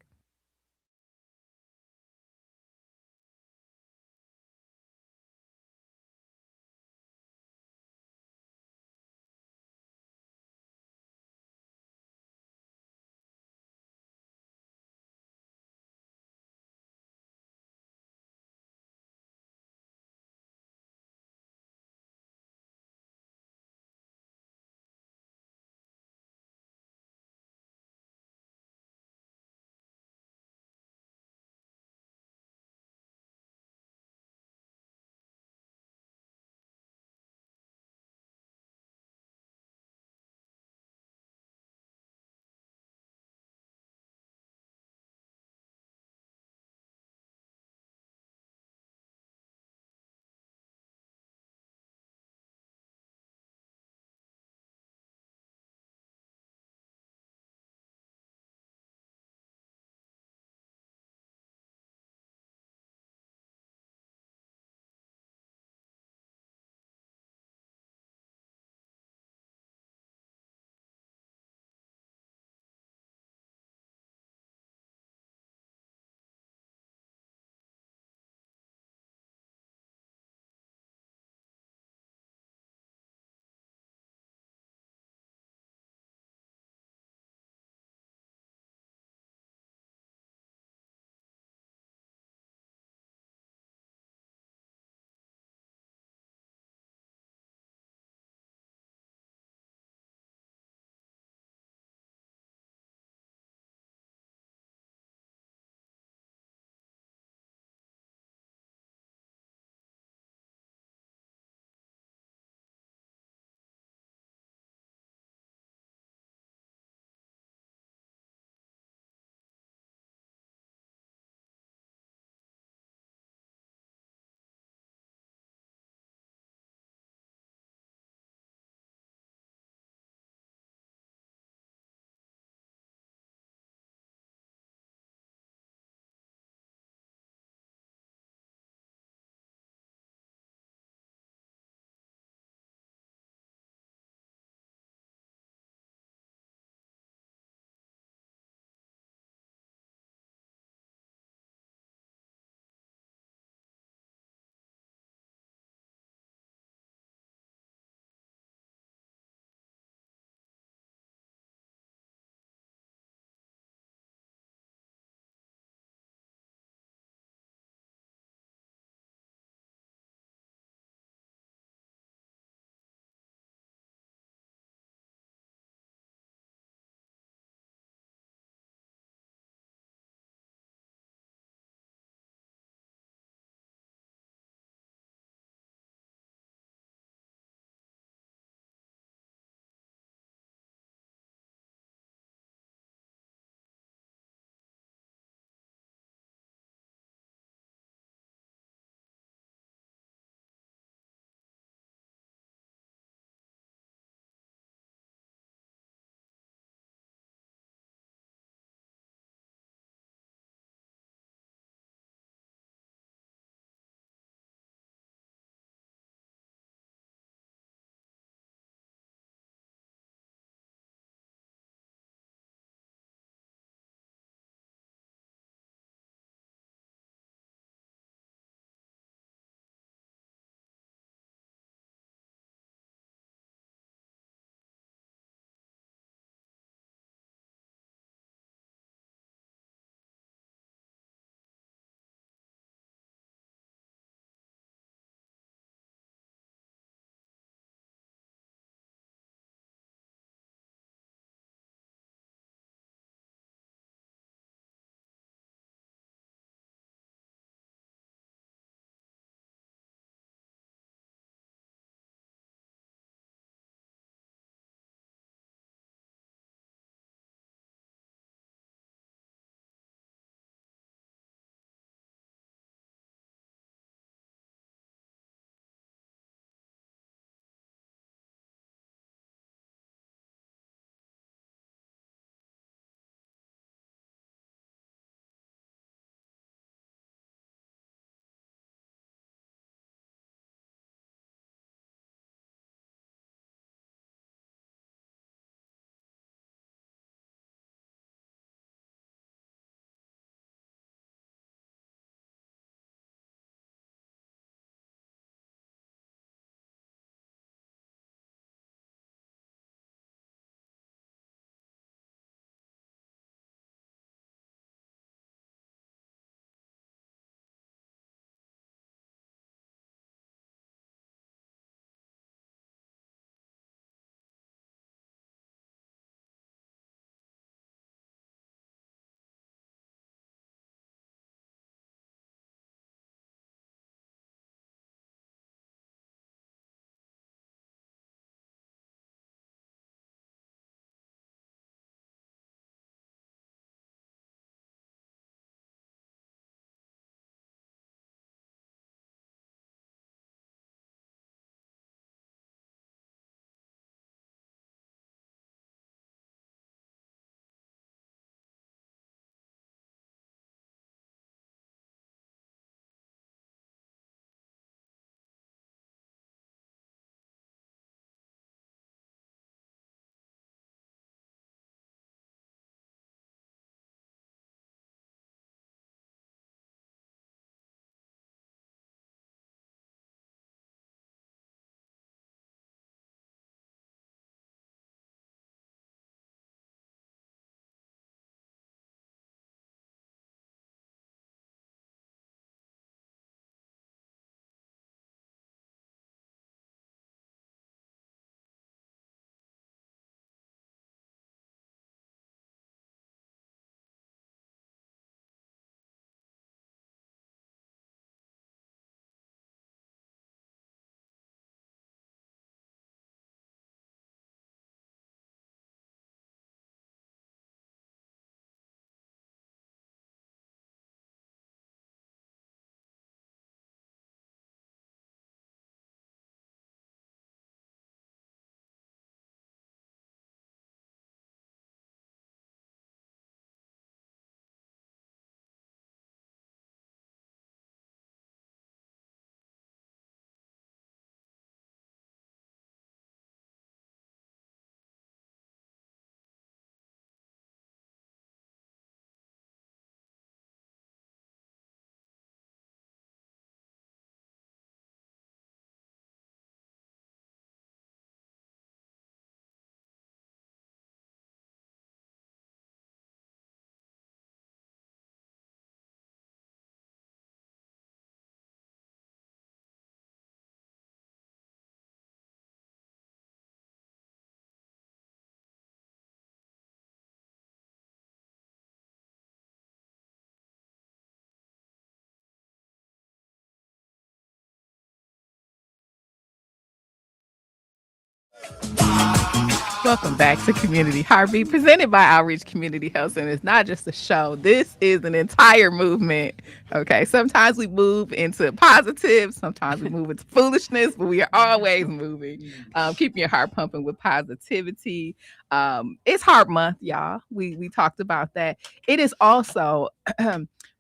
Welcome back to Community Heartbeat, presented by Outreach Community Health. And it's not just a show. This is an entire movement. Okay. Sometimes we move into positive. Sometimes we move into foolishness, but we are always moving. Keeping your heart pumping with positivity. It's Heart Month, y'all. We talked about that. It is also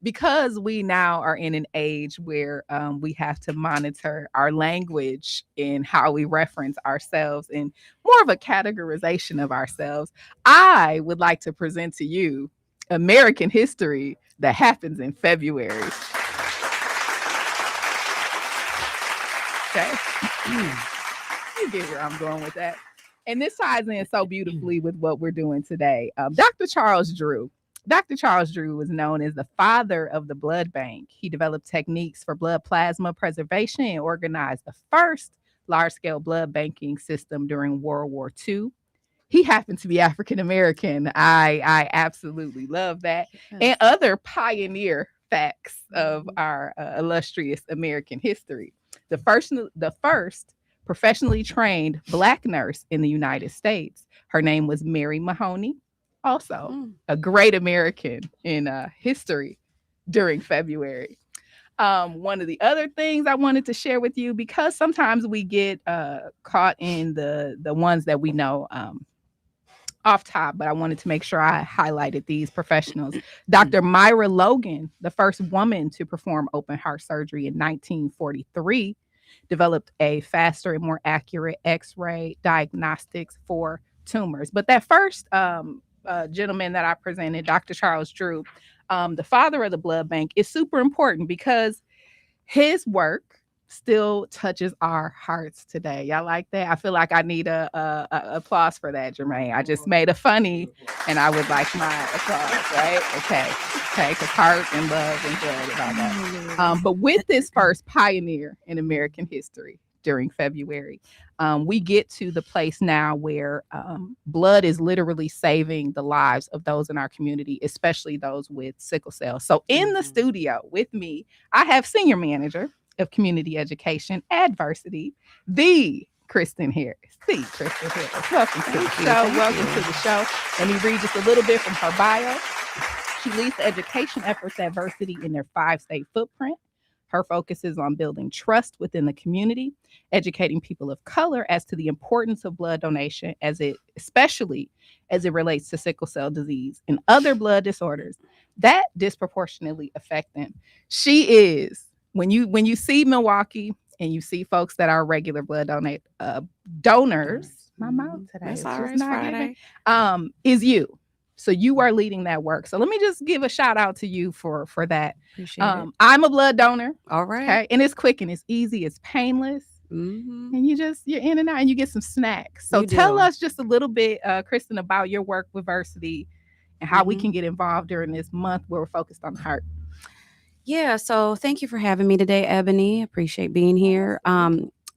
because we now are in an age where we have to monitor our language and how we reference ourselves and more of a categorization of ourselves. I would like to present to you American history that happens in February. Okay. You get where I'm going with that. And this ties in so beautifully with what we're doing today. Dr. Charles Drew. Dr. Charles Drew was known as the father of the blood bank. He developed techniques for blood plasma preservation and organized the first large-scale blood banking system during World War II. He happened to be African American. I absolutely love that. Yes. And other pioneer facts of our illustrious American history. The first professionally trained Black nurse in the United States. Her name was Mary Mahoney. Also, a great American in history during February. One of the other things I wanted to share with you, because sometimes we get caught in the ones that we know off top, but I wanted to make sure I highlighted these professionals. Dr. Myra Logan, the first woman to perform open heart surgery in 1943, developed a faster and more accurate X-ray diagnostics for tumors. But that first gentleman that I presented, Dr. Charles Drew, the father of the blood bank, is super important because his work still touches our hearts today. Y'all like that? I feel like I need a applause for that, Jermaine. I just made a funny, and I would like my applause, right? Okay, because heart and love and blood and all that. But with this first pioneer in American history during February, we get to the place now where blood is literally saving the lives of those in our community, especially those with sickle cell. So in the studio with me, I have senior manager of community education adversity, the Kristen Harris. Kristen Harris. Welcome to the show. Welcome to the show. Let me read just a little bit from her bio. She leads the education efforts at Adversity in their 5-state footprint. Her focus is on building trust within the community, educating people of color as to the importance of blood donation, especially as it relates to sickle cell disease and other blood disorders that disproportionately affect them. She is, when you see Milwaukee and you see folks that are regular blood donors, my mouth today. That's all right, Friday. Is you. So you are leading that work. So let me just give a shout out to you for that. Appreciate it. I'm a blood donor. All right. Okay. And it's quick and it's easy. It's painless. Mm-hmm. And you're in and out and you get some snacks. So tell us just a little bit, Kristen, about your work with Versity and how we can get involved during this month where we're focused on the heart. Yeah. So thank you for having me today, Ebony. Appreciate being here.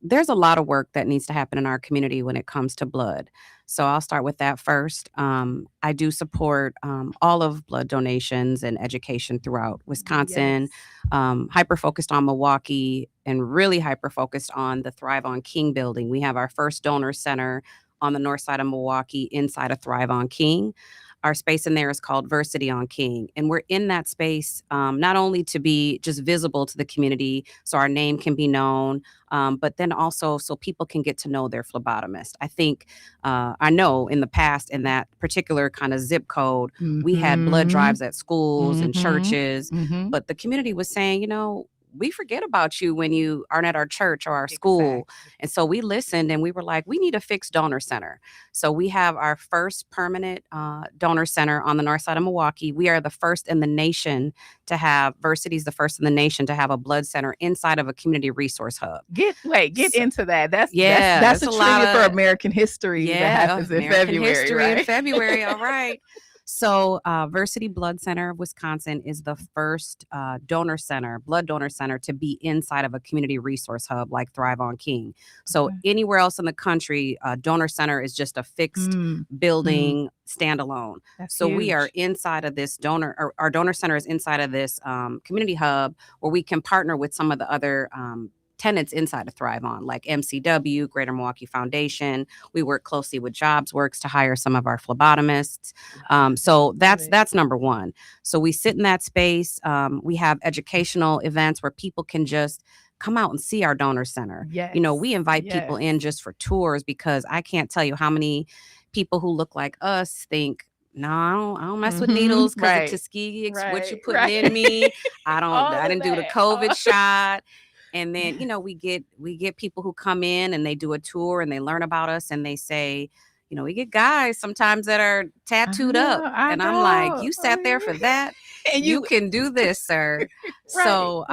There's a lot of work that needs to happen in our community when it comes to blood. So I'll start with that first. I do support all of blood donations and education throughout Wisconsin, hyper focused on Milwaukee and really hyper focused on the Thrive on King building. We have our first donor center on the north side of Milwaukee inside of Thrive on King. Our space in there is called Versity on King. And we're in that space not only to be just visible to the community so our name can be known, but then also so people can get to know their phlebotomist. I think, I know in the past in that particular kind of zip code, we had blood drives at schools and churches, but the community was saying, we forget about you when you aren't at our church or our school. And so we listened and we were like, we need a fixed donor center. So we have our first permanent donor center on the north side of Milwaukee. We are the first in the nation to have, Versity's the first in the nation to have a blood center inside of a community resource hub. Get into that. That's a trivia for American history that happens in February. History right? in February, all right. So Versity Blood Center of Wisconsin is the first blood donor center to be inside of a community resource hub like Thrive on King. So anywhere else in the country, donor center is just a fixed building standalone. That's so huge. We are inside of this our donor center is inside of this community hub where we can partner with some of the other tenants inside of Thrive On, like MCW, Greater Milwaukee Foundation. We work closely with JobsWorks to hire some of our phlebotomists. So that's number one. So we sit in that space. We have educational events where people can just come out and see our donor center. Yes. We invite people in just for tours, because I can't tell you how many people who look like us think, no, I don't mess with needles because of Tuskegee. What you putting in me? I didn't do the COVID shot. And then, we get people who come in and they do a tour and they learn about us and they say, we get guys sometimes that are tattooed up. And I'm like, you sat there for that? And you can do this, sir. So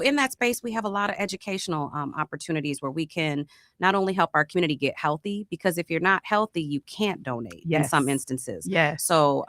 in that space, we have a lot of educational opportunities where we can not only help our community get healthy, because if you're not healthy, you can't donate in some instances. Yes. So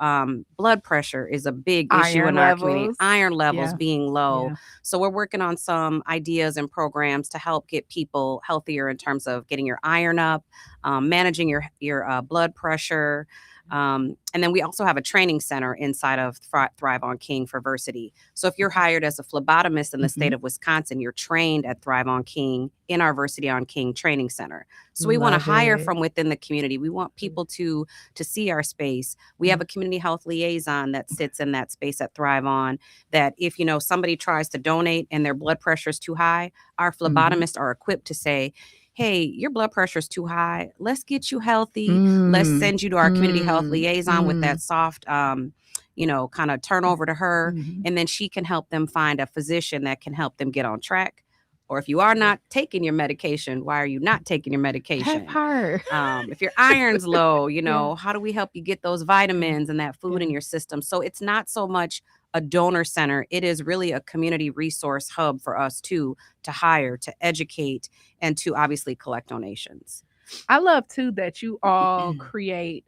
blood pressure is a big issue in our community. Iron levels being low. So we're working on some ideas and programs to help get people healthier in terms of getting your iron up, managing your blood pressure. And then we also have a training center inside of Thrive on King for Versity. So if you're hired as a phlebotomist in the state of Wisconsin, you're trained at Thrive on King in our Versity on King training center. So we want to hire from within the community. We want people to see our space. We have a community health liaison that sits in that space at Thrive On, that if somebody tries to donate and their blood pressure is too high, our phlebotomists are equipped to say, hey, your blood pressure is too high. Let's get you healthy. Let's send you to our community health liaison with that soft, kind of turnover to her. And then she can help them find a physician that can help them get on track. Or if you are not taking your medication, why are you not taking your medication? That part. If your iron's low, how do we help you get those vitamins and that food in your system? So it's not so much a donor center. It is really a community resource hub for us to hire, to educate, and to obviously collect donations. I love too that you all create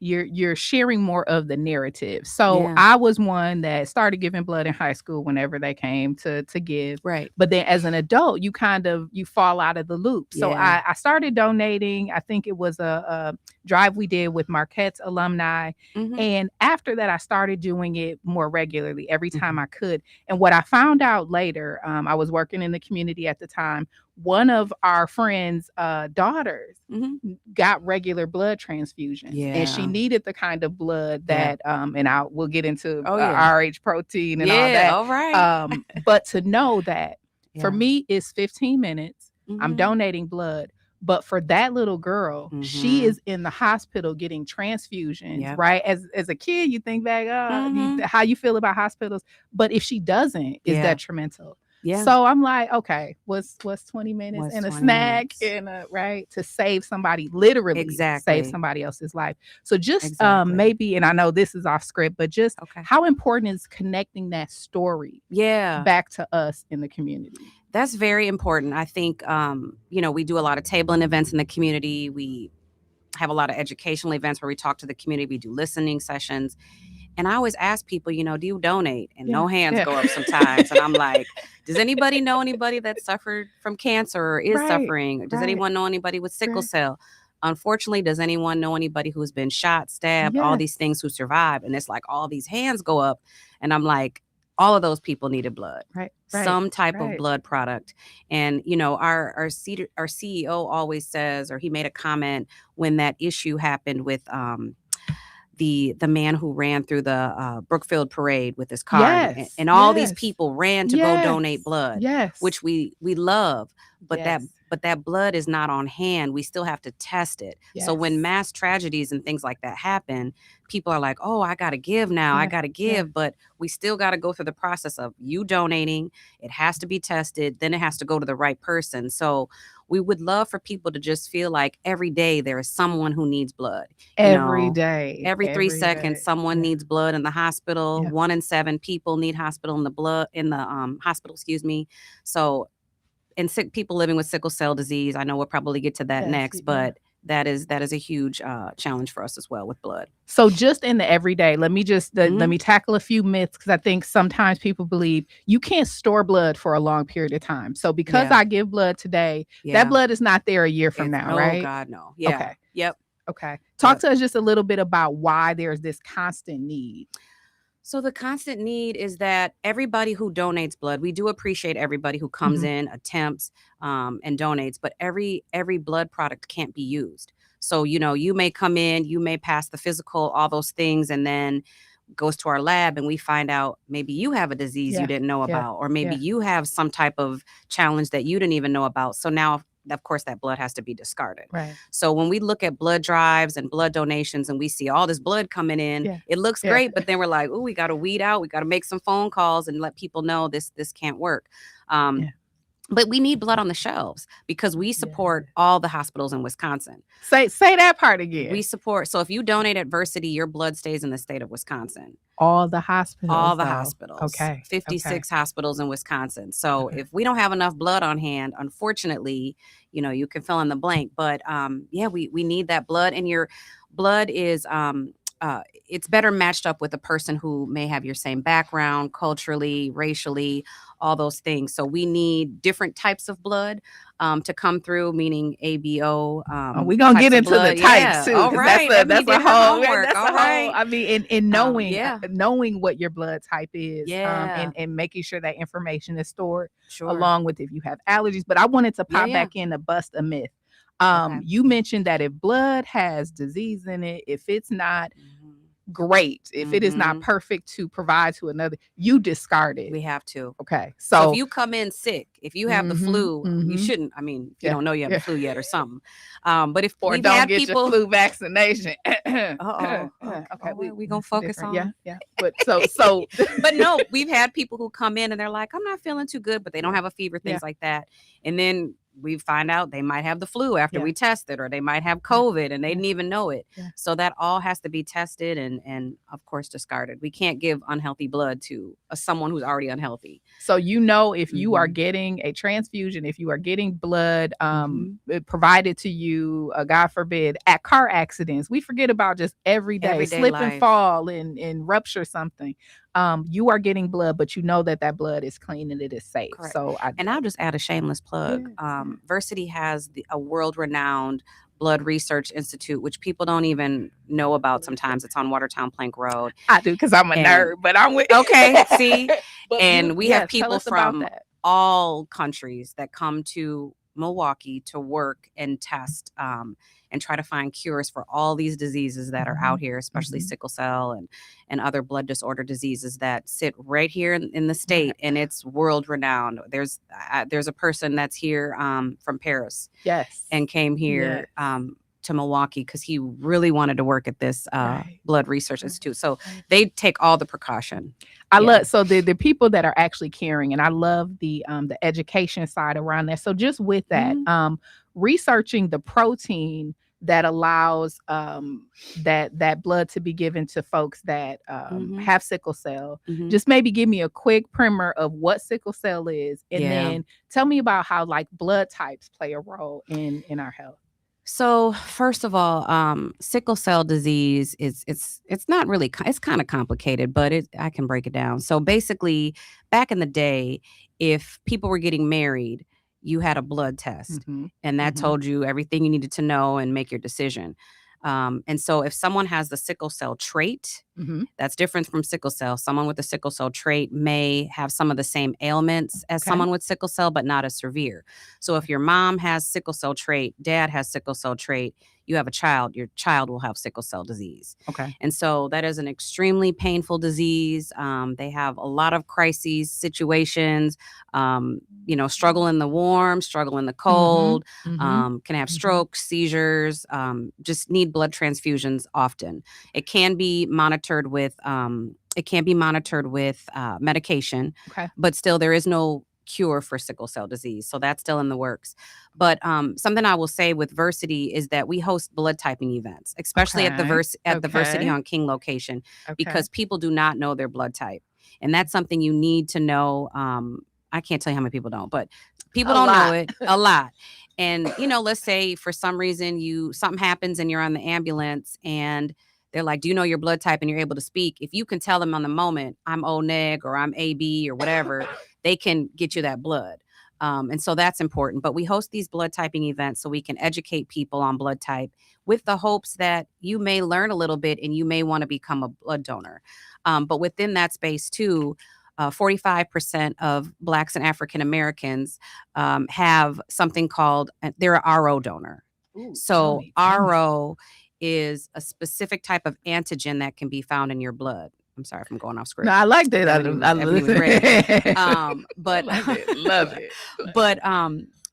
you're sharing more of the narrative. So I was one that started giving blood in high school whenever they came to give. Right. But then as an adult, you fall out of the loop. So I started donating. I think it was a drive we did with Marquette's alumni. And after that, I started doing it more regularly every time I could. And what I found out later, I was working in the community at the time. One of our friends' daughters got regular blood transfusions, and she needed the kind of blood that, and we'll get into RH protein and all that. All right. But to know that for me, it's 15 minutes. I'm donating blood. But for that little girl, she is in the hospital getting transfusions, right? As a kid, you think back, how you feel about hospitals. But if she doesn't, it's detrimental. Yeah. So I'm like, okay, what's 20 minutes and a snack and to save somebody, literally save somebody else's life. So just maybe, and I know this is off script, but just how important is connecting that story back to us in the community? That's very important. I think, we do a lot of tabling events in the community. We have a lot of educational events where we talk to the community. We do listening sessions. And I always ask people, do you donate? And no hands go up sometimes. And I'm like, does anybody know anybody that suffered from cancer or is suffering? Does anyone know anybody with sickle cell? Unfortunately, does anyone know anybody who's been shot, stabbed, all these things who survived? And it's like all these hands go up. And I'm like, all of those people needed blood, some type of blood product. And, our CEO always says, or he made a comment when that issue happened with the man who ran through the Brookfield Parade with his car, and all these people ran to go donate blood, which we love, but that blood is not on hand. We still have to test it. So when mass tragedies and things like that happen, people are like, oh, I got to give now. I got to give. But we still got to go through the process of you donating. It has to be tested. Then it has to go to the right person. So we would love for people to just feel like every day there is someone who needs blood. Every day. Every 3 seconds, someone needs blood in the hospital. 1 in 7 people need hospital hospital, So, and sick people living with sickle cell disease, I know we'll probably get to that next, but that is a huge challenge for us as well with blood. So just in the everyday, let me tackle a few myths, because I think sometimes people believe you can't store blood for a long period of time. So because I give blood today, that blood is not there a year from now, right? Oh God, no. Yeah. Okay. Yep. Okay. Talk to us just a little bit about why there's this constant need. So the constant need is that everybody who donates blood, we do appreciate everybody who comes in, attempts, and donates, but every blood product can't be used. So, you may come in, you may pass the physical, all those things, and then goes to our lab and we find out maybe you have a disease you didn't know about, or maybe you have some type of challenge that you didn't even know about. So now, of course, that blood has to be discarded. Right. So when we look at blood drives and blood donations and we see all this blood coming in, it looks great, but then we're like, oh, we got to weed out. We got to make some phone calls and let people know this can't work. But we need blood on the shelves because we support all the hospitals in Wisconsin. Say that part again. We support. So if you donate at Versity, your blood stays in the state of Wisconsin. All the hospitals. All the hospitals. Okay. 56 hospitals in Wisconsin. So if we don't have enough blood on hand, unfortunately, you can fill in the blank. But we need that blood. And your blood is it's better matched up with a person who may have your same background, culturally, racially, all those things. So we need different types of blood to come through, meaning ABO. We're going to get into the types too. All right. That's a whole, I mean, in knowing what your blood type is and making sure that information is stored along with if you have allergies. But I wanted to pop back in to bust a myth. You mentioned that if blood has disease in it, if it's not great, if it is not perfect to provide to another, you discard it. We have to. Okay. So if you come in sick, if you have the flu, you shouldn't. I mean, you don't know you have the flu yet or something. But if or we've don't had get people, your flu vaccination. Okay, we gonna focus on. Yeah. But so but no, we've had people who come in and they're like, I'm not feeling too good, but they don't have a fever, things like that. And then we find out they might have the flu after we tested, or they might have COVID and they didn't even know it. So that all has to be tested and of course discarded. We can't give unhealthy blood to someone who's already unhealthy. So if you are getting a transfusion, if you are getting blood provided to you, God forbid, at car accidents, we forget about just everyday slip life. And fall and rupture something. You are getting blood, but you know that blood is clean and it is safe. Correct. So I'll just add a shameless plug. Versity has a world-renowned blood research institute, which people don't even know about sometimes. It's on Watertown Plank Road. I do because I'm a nerd, but I'm with okay. See, and we have tell people us about from that. all countries that come to Milwaukee to work and test and try to find cures for all these diseases that are out here, especially sickle cell and other blood disorder diseases that sit right here in the state, and it's world renowned. There's a person that's here from Paris, and came here to Milwaukee because he really wanted to work at this blood research institute. So they take all the precaution. I love the people that are actually caring, and I love the education side around that. So just with that, researching the protein that allows that blood to be given to folks that have sickle cell. Just maybe give me a quick primer of what sickle cell is, and then tell me about how blood types play a role in our health. So first of all, sickle cell disease it's not really, it's kind of complicated, but I can break it down. So basically, back in the day, if people were getting married, you had a blood test, and that told you everything you needed to know and make your decision. And so if someone has the sickle cell trait, that's different from sickle cell. Someone with the sickle cell trait may have some of the same ailments as someone with sickle cell, but not as severe. So if your mom has sickle cell trait, dad has sickle cell trait, you have a child, your child will have sickle cell disease. Okay. And so that is an extremely painful disease. They have a lot of crises, situations, struggle in the warm, struggle in the cold, can have strokes, seizures, just need blood transfusions often. It can be monitored with medication, but still there is no cure for sickle cell disease. So that's still in the works. But something I will say with Versity is that we host blood typing events, especially at the Versity on King location, because people do not know their blood type. And that's something you need to know. I can't tell you how many people don't, but people don't know it a lot. And, let's say for some reason something happens and you're on the ambulance and they're like, do you know your blood type? And you're able to speak. If you can tell them on the moment, I'm O neg or I'm AB or whatever, they can get you that blood. And so that's important. But we host these blood typing events so we can educate people on blood type with the hopes that you may learn a little bit and you may want to become a blood donor. But within that space too, 45% of Blacks and African Americans have something called, they're an RO donor. Ooh, so tell me. RO is a specific type of antigen that can be found in your blood. I'm sorry if I'm going off script. No, I like that. Ebony was ready. But love it. But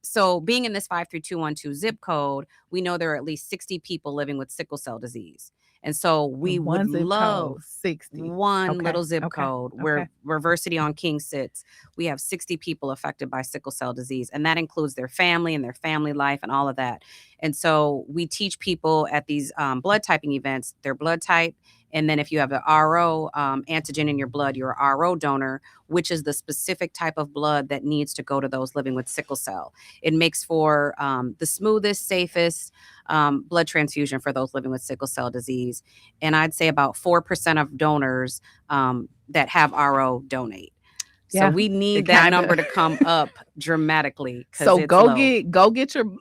so being in this 53212 zip code, we know there are at least 60 people living with sickle cell disease. And so we would love 60. one little zip code where Versity on King sits. We have 60 people affected by sickle cell disease, and that includes their family and their family life and all of that. And so we teach people at these blood typing events their blood type. And then if you have the RO antigen in your blood, you're a RO donor, which is the specific type of blood that needs to go to those living with sickle cell. It makes for the smoothest, safest blood transfusion for those living with sickle cell disease. And I'd say about 4% of donors that have RO donate. So we need that number to come up dramatically. So go get your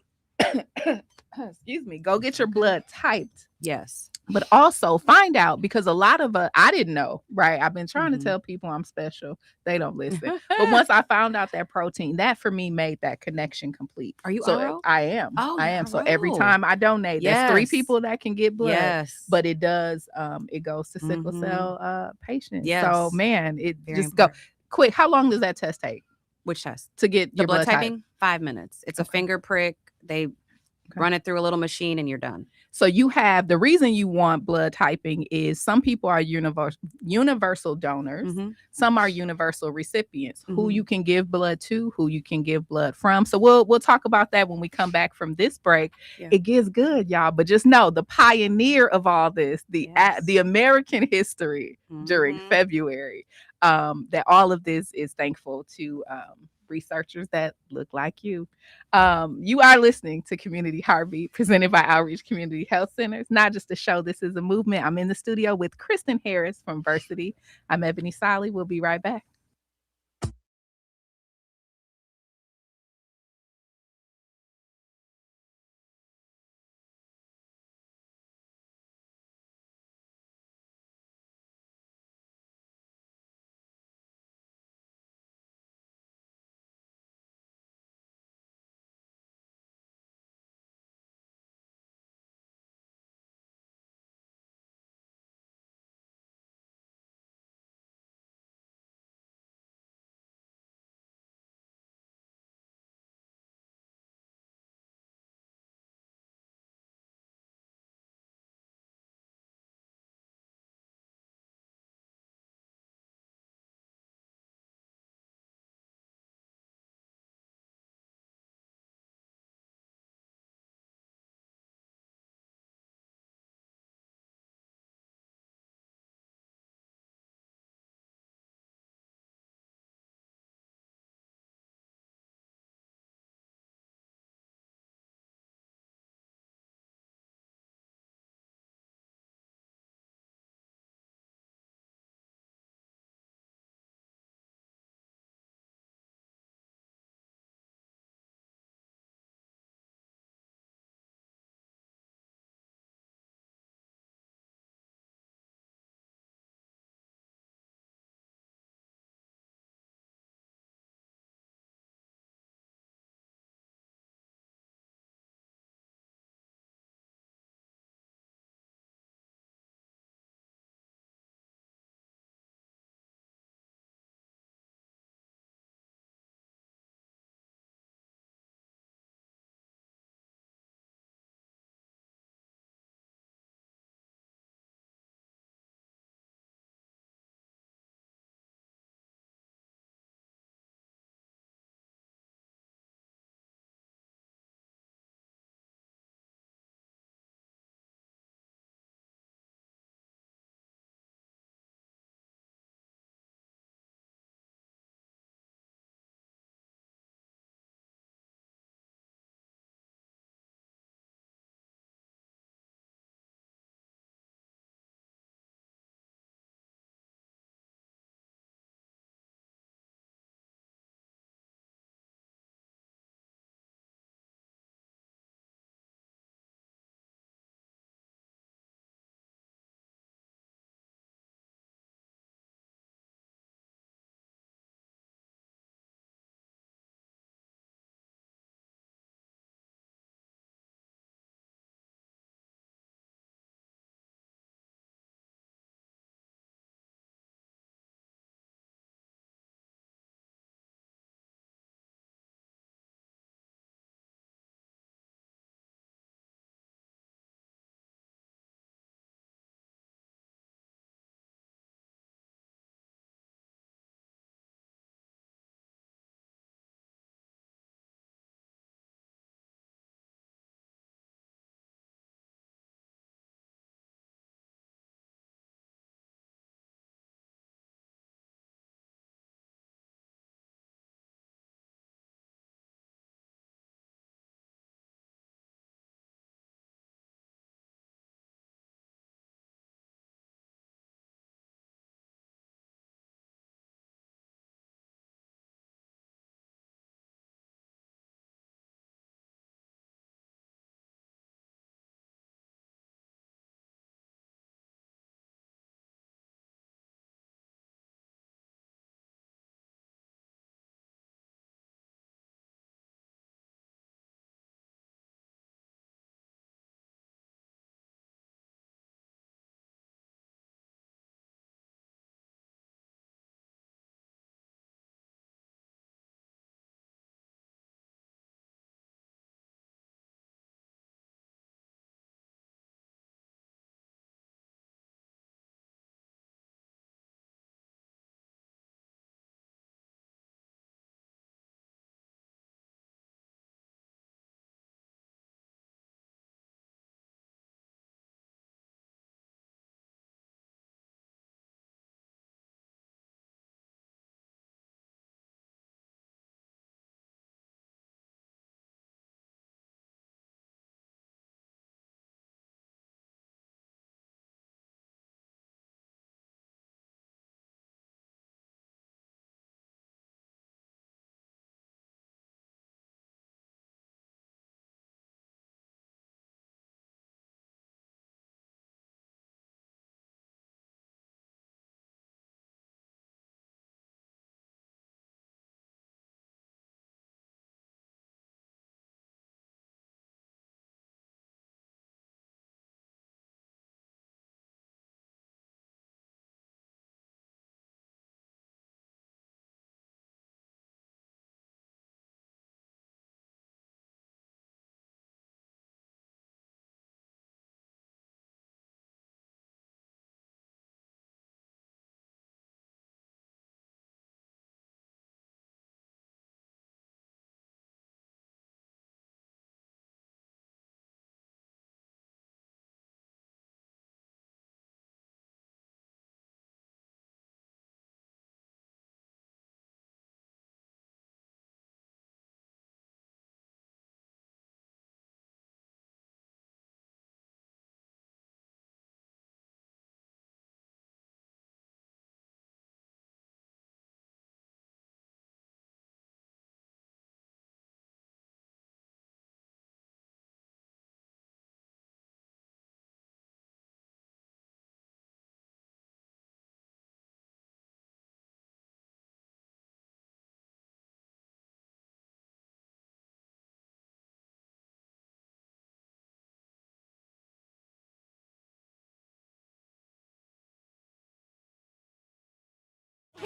excuse me, go get your blood typed. Yes. But also find out, because a lot of I didn't know, right? I've been trying to tell people I'm special. They don't listen. But once I found out that protein, that for me made that connection complete. Are you RO? I am. Oh, I am. So every time I donate, there's 3 people that can get blood. Yes. But it does, it goes to sickle cell patients. Yes. So man, it Very just important. go quick. How long does that test take? Which test? To get the your blood typing? type? 5 minutes. It's a finger prick. They run it through a little machine and you're done. So you have, the reason you want blood typing is some people are universal donors. Some are universal recipients, who you can give blood to, who you can give blood from. So we'll talk about that when we come back from this break. It gets good, y'all, but just know the pioneer of all this, the American history during February, that all of this is thankful to researchers that look like you. You are listening to Community Heartbeat, presented by Outreach Community Health Centers. Not just a show, this is a movement. I'm in the studio with Kristen Harris from Versity. I'm Ebony Ssali. We'll be right back.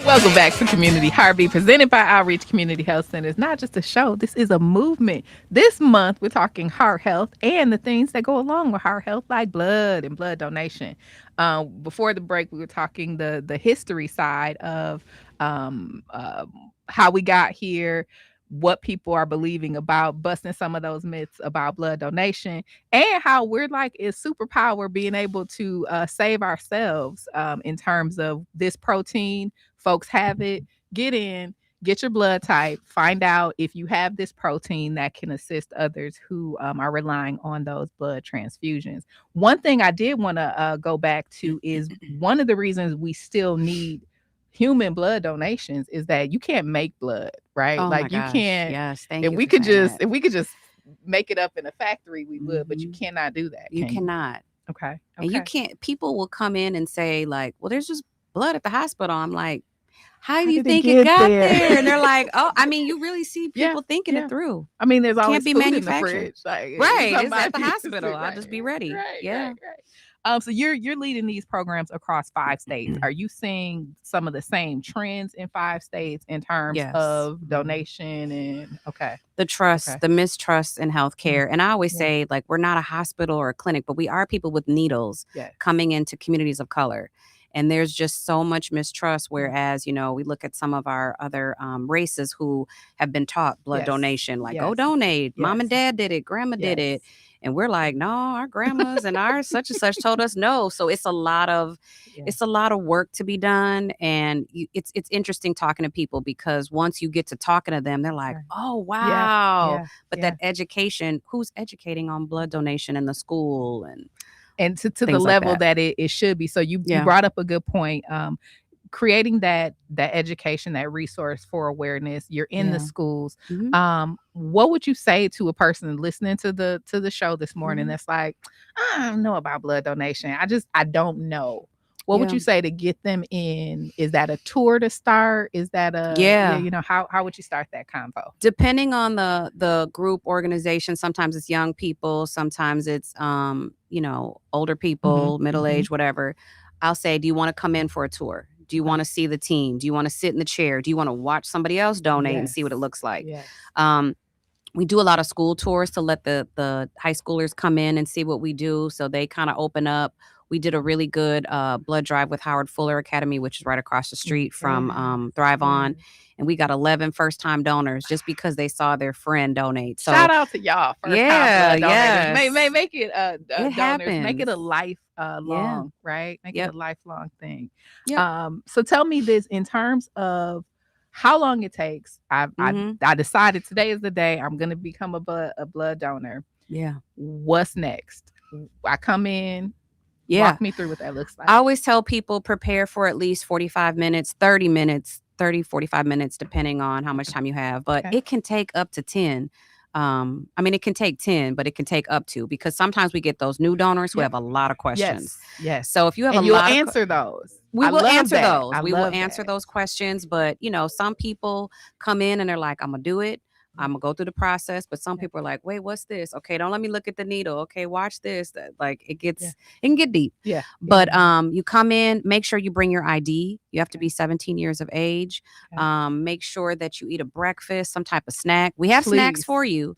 Welcome back to Community Heartbeat, presented by Outreach Community Health Centers. Not just a show, this is a movement. This month, we're talking heart health and the things that go along with heart health, like blood and blood donation. Before the break, we were talking the history side of how we got here, what people are believing about, busting some of those myths about blood donation, and how we're like a superpower being able to save ourselves in terms of this protein. Folks have it. Get in, get your blood type, find out if you have this protein that can assist others who are relying on those blood transfusions. One thing I did want to go back to is one of the reasons we still need human blood donations is that you can't make blood, right? Oh like my you gosh. can't. Yes, thank If you we for could saying just, that. if we could just make it up in a factory, we would, but you cannot do that. You can cannot. Okay. And you can't, people will come in and say like, well, there's just blood at the hospital. I'm like, how do you think it got there? And they're like, oh, I mean, you really see people thinking it through. I mean, there's always can't be food in the manufactured. fridge. Like, Right. It's at the somebody- hospital. I'll just be ready. Right. So you're leading these programs across 5 states. Are you seeing some of the same trends in 5 states in terms of donation and the trust, the mistrust in healthcare? And I always say, like, we're not a hospital or a clinic, but we are people with needles coming into communities of color. And there's just so much mistrust. Whereas, you know, we look at some of our other races who have been taught blood donation, like, go donate. Mom and dad did it. Grandma did it. And we're like, no, our grandmas and our such and such told us no. So it's a lot of work to be done. And it's interesting talking to people, because once you get to talking to them, they're like, oh, wow. But that education, who's educating on blood donation in the school and to the level like that it should be. So you brought up a good point. Creating that education, that resource for awareness. You're in the schools. What would you say to a person listening to the show this morning that's like, I don't know about blood donation. I don't know. What would you say to get them in? Is that a tour to start? Is that you know, how would you start that convo? Depending on the group organization, sometimes it's young people, sometimes it's you know, older people, middle-aged, whatever. I'll say, do you want to come in for a tour? Do you want to see the team? Do you want to sit in the chair? Do you want to watch somebody else donate and see what it looks like? We do a lot of school tours to let the high schoolers come in and see what we do, so they kind of open up. We did a really good blood drive with Howard Fuller Academy, which is right across the street from Thrive On. And we got 11 first-time donors just because they saw their friend donate. So shout out to y'all. First-time blood donors. Make it it donors. happens. Make it a life long, right? Make it a lifelong thing. So tell me this in terms of how long it takes. I decided today is the day I'm going to become a blood donor. What's next? I come in. Walk me through what that looks like. I always tell people prepare for at least 45 minutes, 30 minutes, 30, 45 minutes, depending on how much time you have. But it can take up to 10. I mean, it can take 10, but it can take up to, because sometimes we get those new donors who have a lot of questions. Yes. So if you have and a you'll lot answer those. We will answer those. We will answer those questions. But, you know, some people come in and they're like, I'm going to do it. I'm gonna go through the process, but some people are like, wait, what's this? Okay, don't let me look at the needle. Okay, watch this. Like it can get deep. But you come in, make sure you bring your ID. You have to be 17 years of age. Make sure that you eat a breakfast, some type of snack. We have snacks for you.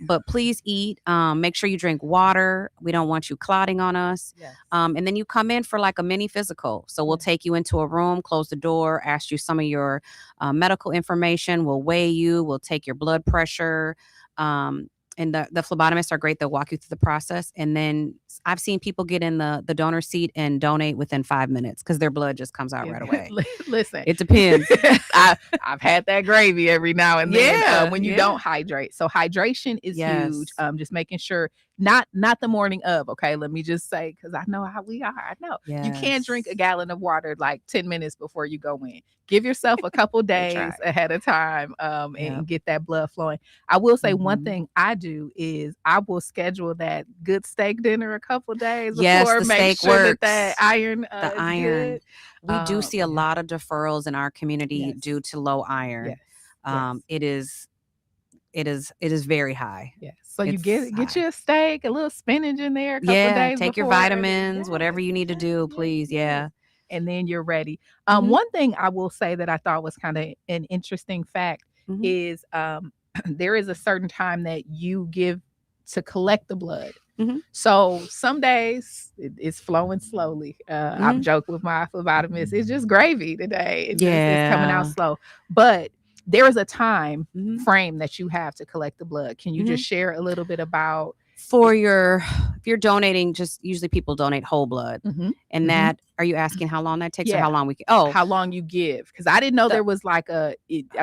But please eat. Make sure you drink water. We don't want you clotting on us. And then you come in for like a mini physical. So we'll take you into a room, close the door, ask you some of your medical information. We'll weigh you. We'll take your blood pressure. And the phlebotomists are great. They'll walk you through the process. And then I've seen people get in the donor seat and donate within 5 minutes because their blood just comes out right away. Listen, it depends. I've had that gravy every now and then when you don't hydrate. So hydration is huge. Just making sure not the morning of. Okay, let me just say, because I know how we are. I know you can't drink a gallon of water like 10 minutes before you go in. Give yourself a couple days ahead of time and get that blood flowing. I will say one thing I do is I will schedule that good steak dinner a couple days before. The make steak sure works. that iron the iron. Good. We do see a lot of deferrals in our community due to low iron. It is very high. So you get you a steak, a little spinach in there a couple days take before. your vitamins, whatever you need to do, please. and then you're ready. One thing I will say that I thought was kind of an interesting fact is there is a certain time that you give to collect the blood. So some days it's flowing slowly. I've joked with my phlebotomist, it's just gravy today. It's coming out slow. But there is a time frame that you have to collect the blood. Can you just share a little bit about if you're donating, just usually people donate whole blood. And that, are you asking how long that takes or how long how long you give? Because I didn't know there was like I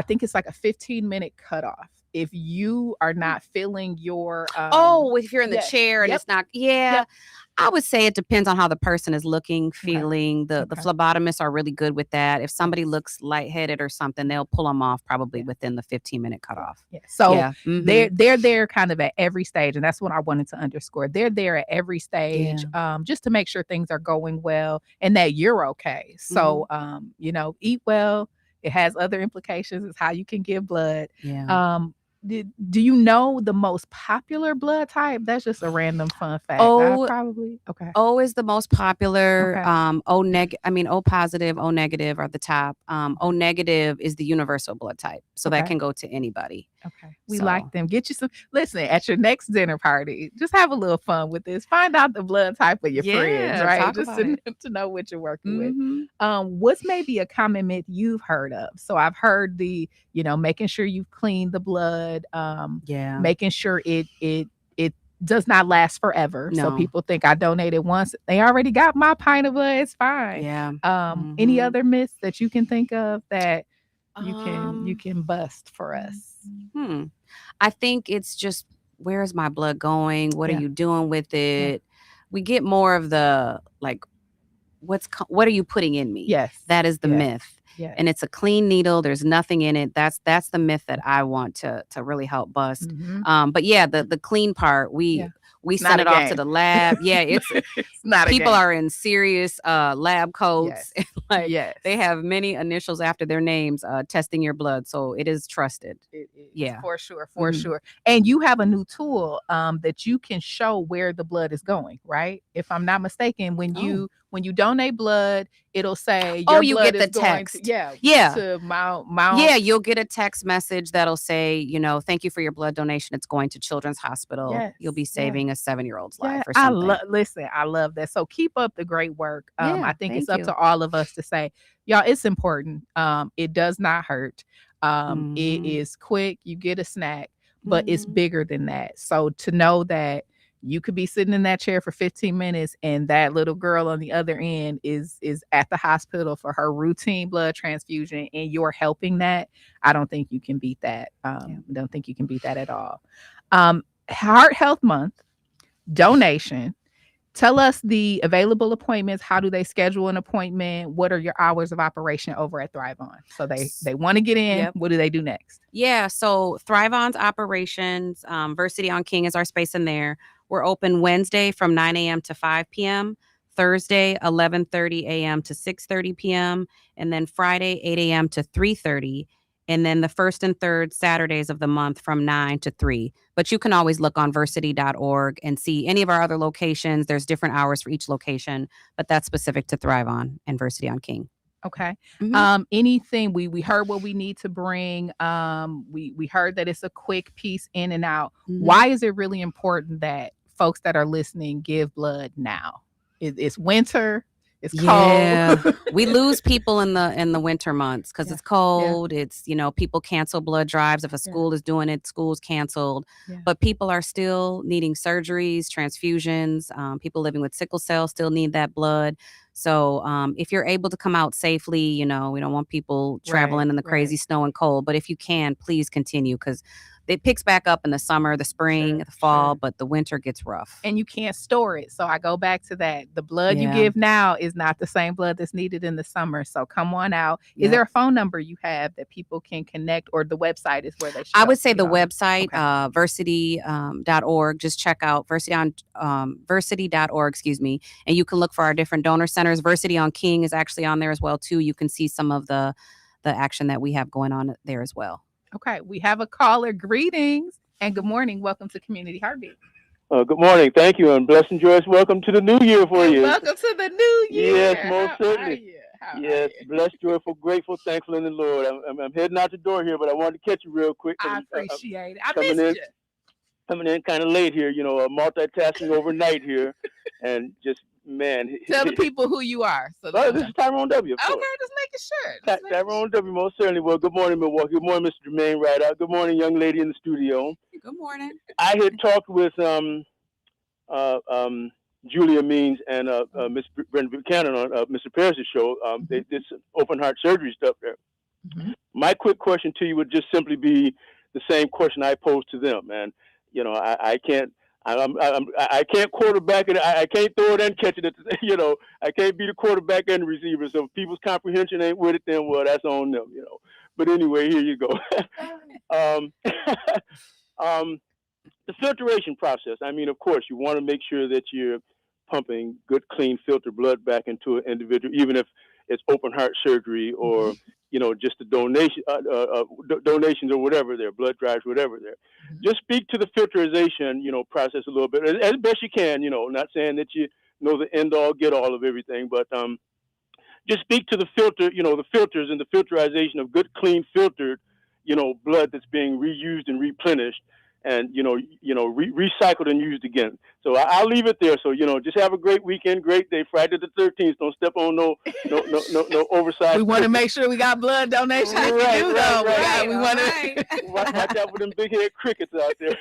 think it's like a 15-minute cutoff. If you are not feeling your if you're in the chair and it's not I would say it depends on how the person is looking, feeling. The phlebotomists are really good with that. If somebody looks lightheaded or something, they'll pull them off probably within the 15-minute cutoff. So they're there kind of at every stage, and that's what I wanted to underscore. They're there at every stage, just to make sure things are going well and that you're okay. So eat well. It has other implications. It's how you can give blood. Do you know the most popular blood type? That's just a random fun fact. Probably. Okay. O is the most popular. O positive, O negative are the top. O negative is the universal blood type. So that can go to anybody. Okay. We like them. Get you some. Listen, at your next dinner party, just have a little fun with this. Find out the blood type of your friends, right? Just to know what you're working with. What's maybe a common myth you've heard of? So I've heard making sure you've cleaned the blood. Making sure it does not last forever. No. So people think I donated once. They already got my pint of blood. It's fine. Any other myths that you can think of that you can bust for us? I think it's just, where is my blood going? What are you doing with it? We get more of the what are you putting in me? That is the myth. And it's a clean needle. There's nothing in it. That's the myth that I want to really help bust. But the clean part, we send it off to the lab. It's not people are in serious lab coats. They have many initials after their names testing your blood. So it is trusted. For sure. And you have a new tool that you can show where the blood is going, right? If I'm not mistaken, when you donate blood, it'll say your you blood get the text. To Mount. You'll get a text message that'll say, thank you for your blood donation. It's going to Children's Hospital. You'll be saving a 7-year-old's life or something. I love that. So keep up the great work. I think it's up to all of us to say, y'all, it's important. It does not hurt. It is quick. You get a snack, but it's bigger than that. So to know that you could be sitting in that chair for 15 minutes and that little girl on the other end is at the hospital for her routine blood transfusion and you're helping that, I don't think you can beat that. Don't think you can beat that at all. Heart Health Month, donation. Tell us the available appointments. How do they schedule an appointment? What are your hours of operation over at Thrive On? So they want to get in. What do they do next? So Thrive On's operations, Versity on King is our space in there. We're open Wednesday from 9 a.m. to 5 p.m., Thursday 11:30 a.m. to 6:30 p.m., and then Friday 8 a.m. to 3:30, and then the first and third Saturdays of the month from 9 to 3. But you can always look on versity.org and see any of our other locations. There's different hours for each location, but that's specific to Thrive On and Versity on King. Okay. Anything we heard what we need to bring. We heard that it's a quick piece in and out. Why is it really important that folks that are listening give blood now? It's winter. It's cold. We lose people in the winter months because it's cold. It's, people cancel blood drives. If a school is doing it, school's canceled. But people are still needing surgeries, transfusions. People living with sickle cell still need that blood. So if you're able to come out safely, we don't want people traveling in the crazy snow and cold. But if you can, please continue, because it picks back up in the summer, the spring, the fall, but the winter gets rough. And you can't store it. So I go back to that. The blood you give now is not the same blood that's needed in the summer. So come on out. Is there a phone number you have that people can connect, or the website is where they should? I would say the website, versity.org. Just check out versity.org, and you can look for our different donor centers. Versity on King is actually on there as well, too. You can see some of the action that we have going on there as well. Okay, we have a caller. Greetings and good morning. Welcome to Community Heartbeat. Good morning. Thank you. And blessed and joyous welcome to the new year for you. Welcome to the new year. Yes, most certainly. Yes, blessed, joyful, grateful, thankful in the Lord. I'm heading out the door here, but I wanted to catch you real quick. I appreciate it. I missed you. Coming in kind of late here, multitasking overnight here. And just, man. Tell the people who you are. So this is Tyrone W. Okay, just making sure. Tyrone W. Most certainly. Well, good morning, Milwaukee. Good morning, Mr. Jermaine Ryder. Good morning, young lady in the studio. Good morning. I had talked with Julia Means and Miss Brenda Buchanan on Mr. Parrish's show. They did some open heart surgery stuff there. Mm-hmm. My quick question to you would just simply be the same question I posed to them, man. I can't. I can't quarterback it. I can't throw it and catch it. I can't be the quarterback and the receiver. So if people's comprehension ain't with it, then well, that's on them. But anyway, here you go. The filtration process. I mean, of course, you want to make sure that you're pumping good, clean, filtered blood back into an individual, even if it's open heart surgery or just the donations or whatever there, blood drives, whatever there. Mm-hmm. Just speak to the filterization, process a little bit as best you can. Not saying that you know the end all, get all of everything, but just speak to the filter, the filters and the filterization of good, clean, filtered, blood that's being reused and replenished. And recycled and used again. So I'll leave it there. So just have a great weekend, great day. Friday the 13th. Don't step on no oversized. We want to make sure we got blood donations. Right, we want to watch out for them big head crickets out there.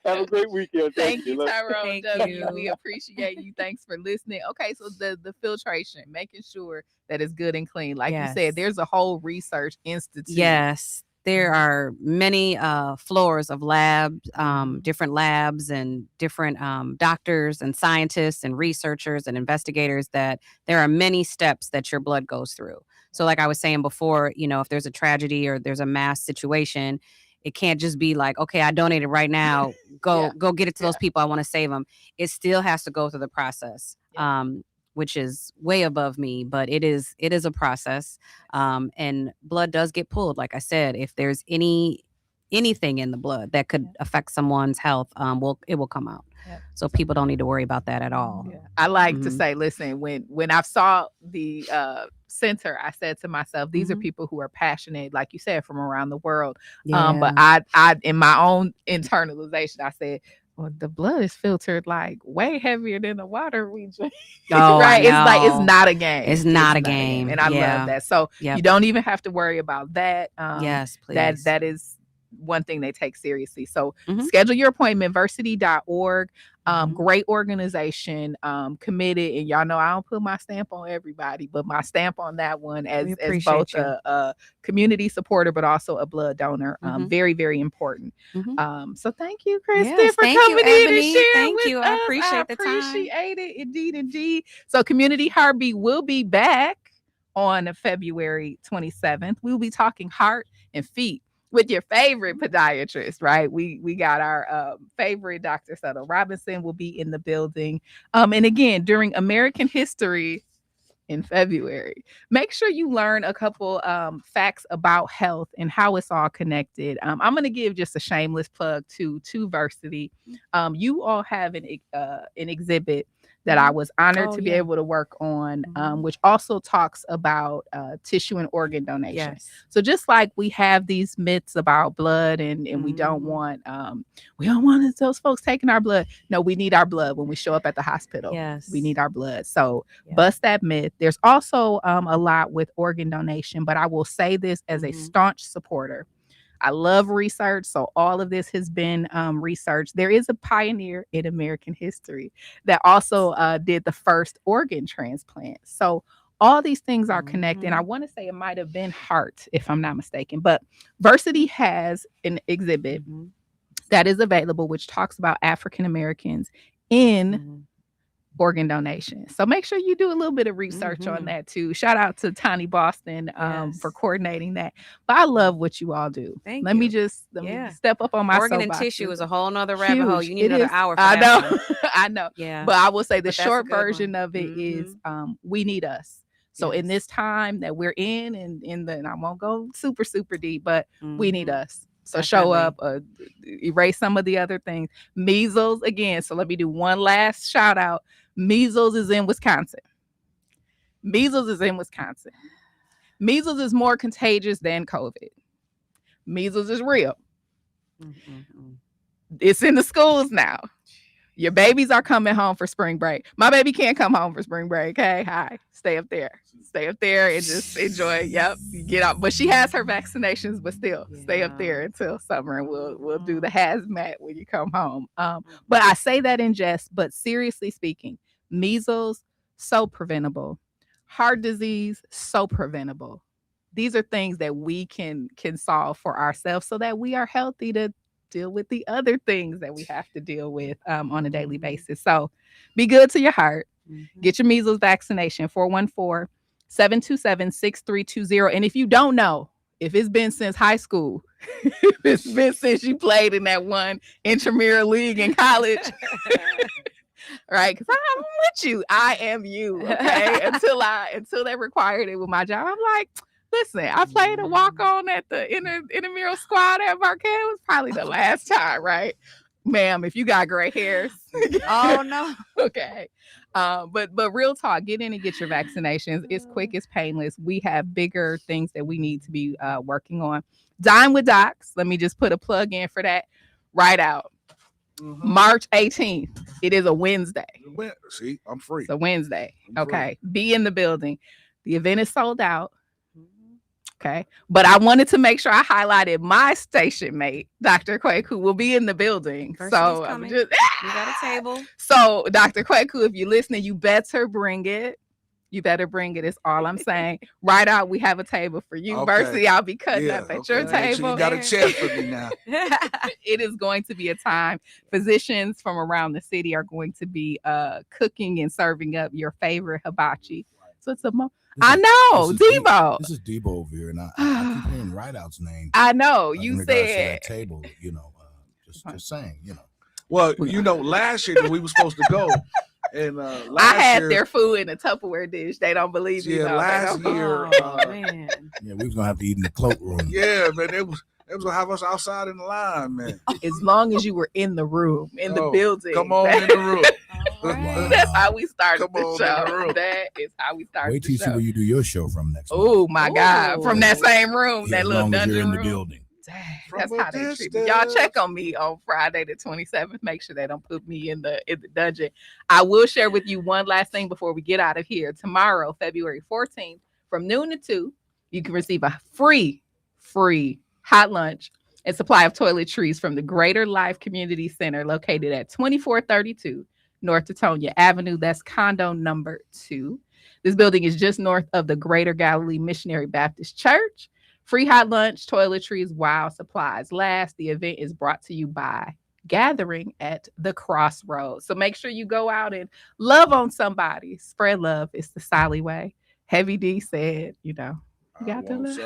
Have a great weekend. Thank you, Tyrone W. We appreciate you. Thanks for listening. Okay, so the filtration, making sure that it's good and clean. Like you said, there's a whole research institute. Yes. There are many floors of labs, different labs and different doctors and scientists and researchers and investigators that there are many steps that your blood goes through. So like I was saying before, if there's a tragedy or there's a mass situation, it can't just be like, okay, I donated right now. Go get it to those people. I want to save them. It still has to go through the process. Which is way above me, but it is a process. And blood does get pulled. Like I said, if there's anything in the blood that could affect someone's health, it will come out. Yep. So people don't need to worry about that at all. Yeah. I like to say, listen, when I saw the center, I said to myself, these are people who are passionate, like you said, from around the world. But I in my own internalization, I said, well, the blood is filtered like way heavier than the water we drink. Oh, right. It's not a game. It's not a game. And I love that. So you don't even have to worry about that. Yes, please. That is one thing they take seriously. So schedule your appointment, versity.org. Great organization, committed. And y'all know I don't put my stamp on everybody, but my stamp on that one as both a community supporter, but also a blood donor. Very, very important. So thank you, Kristen, for coming in and sharing Thank you. with I us. appreciate the time. Appreciate it. Indeed. So Community Heartbeat will be back on February 27th. We'll be talking heart and feet with your favorite podiatrist, right? We got our favorite Dr. Settle Robinson will be in the building. And again, during American History in February, make sure you learn a couple facts about health and how it's all connected. I'm going to give just a shameless plug to Versity. You all have an exhibit that I was honored to be able to work on, which also talks about tissue and organ donation. Yes. So just like we have these myths about blood and we don't want those folks taking our blood. No, we need our blood when we show up at the hospital. Yes. We need our blood. So bust that myth. There's also a lot with organ donation, but I will say this as a staunch supporter. I love research, so all of this has been researched. There is a pioneer in American history that also did the first organ transplant. So all these things are connected. And I want to say it might have been heart, if I'm not mistaken. But Versity has an exhibit that is available, which talks about African Americans in organ donation. So make sure you do a little bit of research on that too. Shout out to Tani Boston for coordinating that. But I love what you all do. Let me step up on my organ soapbox. And tissue is a whole nother rabbit hole. You need another hour for I know. that. I know. Yeah. But I will say the short version of it is we need us. So in this time that we're in and I won't go super, super deep, but we need us. So show up, erase some of the other things. Measles, again. So let me do one last shout out. Measles is in Wisconsin. Measles is in Wisconsin. Measles is more contagious than COVID. Measles is real. It's in the schools now. Your babies are coming home for spring break. My baby can't come home for spring break. Okay, hi. Stay up there. Stay up there and just enjoy. Yep, get out. But she has her vaccinations, but still stay up there until summer, and we'll do the hazmat when you come home. But I say that in jest, but seriously speaking, measles, so preventable. Heart disease, so preventable. These are things that we can solve for ourselves so that we are healthy to deal with the other things that we have to deal with on a daily basis. So be good to your heart. Get your measles vaccination, 414-727-6320. And if you don't know, if it's been since high school, if it's been since you played in that one intramural league in college, right? Because I'm with you. I am you. Okay. Until they required it with my job. I'm like, listen, I played a walk-on at the intramural squad at Marquette. It was probably the last time, right? Ma'am, if you got gray hairs. Oh, no. Okay. But real talk, get in and get your vaccinations. It's quick, it's painless. We have bigger things that we need to be working on. Dine with Docs. Let me just put a plug in for that right out. March 18th. It is a Wednesday. See, I'm free. It's a Wednesday. Okay. Be in the building. The event is sold out. Okay. But I wanted to make sure I highlighted my station mate, Dr. Kwaku, will be in the building. We got a table. So, Dr. Kwaku, if you're listening, you better bring it. You better bring it. Is all I'm saying. Right out, we have a table for you. Okay. Mercy, I'll be cutting up at your table. Sure you got a chair for me now. It is going to be a time. Physicians from around the city are going to be cooking and serving up your favorite hibachi. So it's I know, Debo. This is Debo over here, and I keep hearing Rideout's name. I know. Like you said that table, just saying, Well, last year we were supposed to go, and I had their food in a Tupperware dish. They don't believe me. Yeah, last year, man. Yeah, we was gonna have to eat in the cloakroom. Yeah, man, they was gonna have us outside in the line, man. As long as you were in the room, in the building. Come on in the room. Wow. That's how we started the show. That is how we started. Wait till you see where you do your show from next week. Oh my God. From that same room, that little dungeon in room. The building. Dang, that's how they treat me. Y'all check on me on Friday the 27th. Make sure they don't put me in the dungeon. I will share with you one last thing before we get out of here. Tomorrow, February 14th, from noon to 2, you can receive a free hot lunch and supply of toiletries from the Greater Life Community Center located at 2432 North Teutonia Avenue. That's condo number 2. This building is just north of the Greater Galilee Missionary Baptist Church. Free hot lunch, toiletries, while supplies last. The event is brought to you by Gathering at the Crossroads. So make sure you go out and love on somebody. Spread love. It's the Ssali way. Heavy D said, you got to love.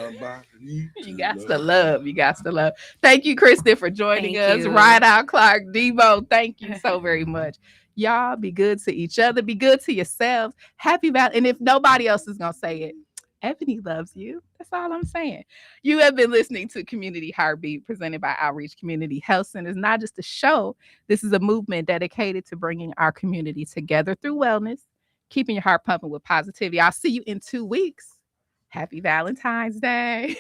You got to love. You got to love. Thank you, Kristen, for joining us. Ride Out Clark, Debo, thank you so very much. Y'all be good to each other. Be good to yourselves. Happy Val. And if nobody else is going to say it, Ebony loves you. That's all I'm saying. You have been listening to Community Heartbeat presented by Outreach Community Health Center. It's not just a show. This is a movement dedicated to bringing our community together through wellness, keeping your heart pumping with positivity. I'll see you in 2 weeks. Happy Valentine's Day.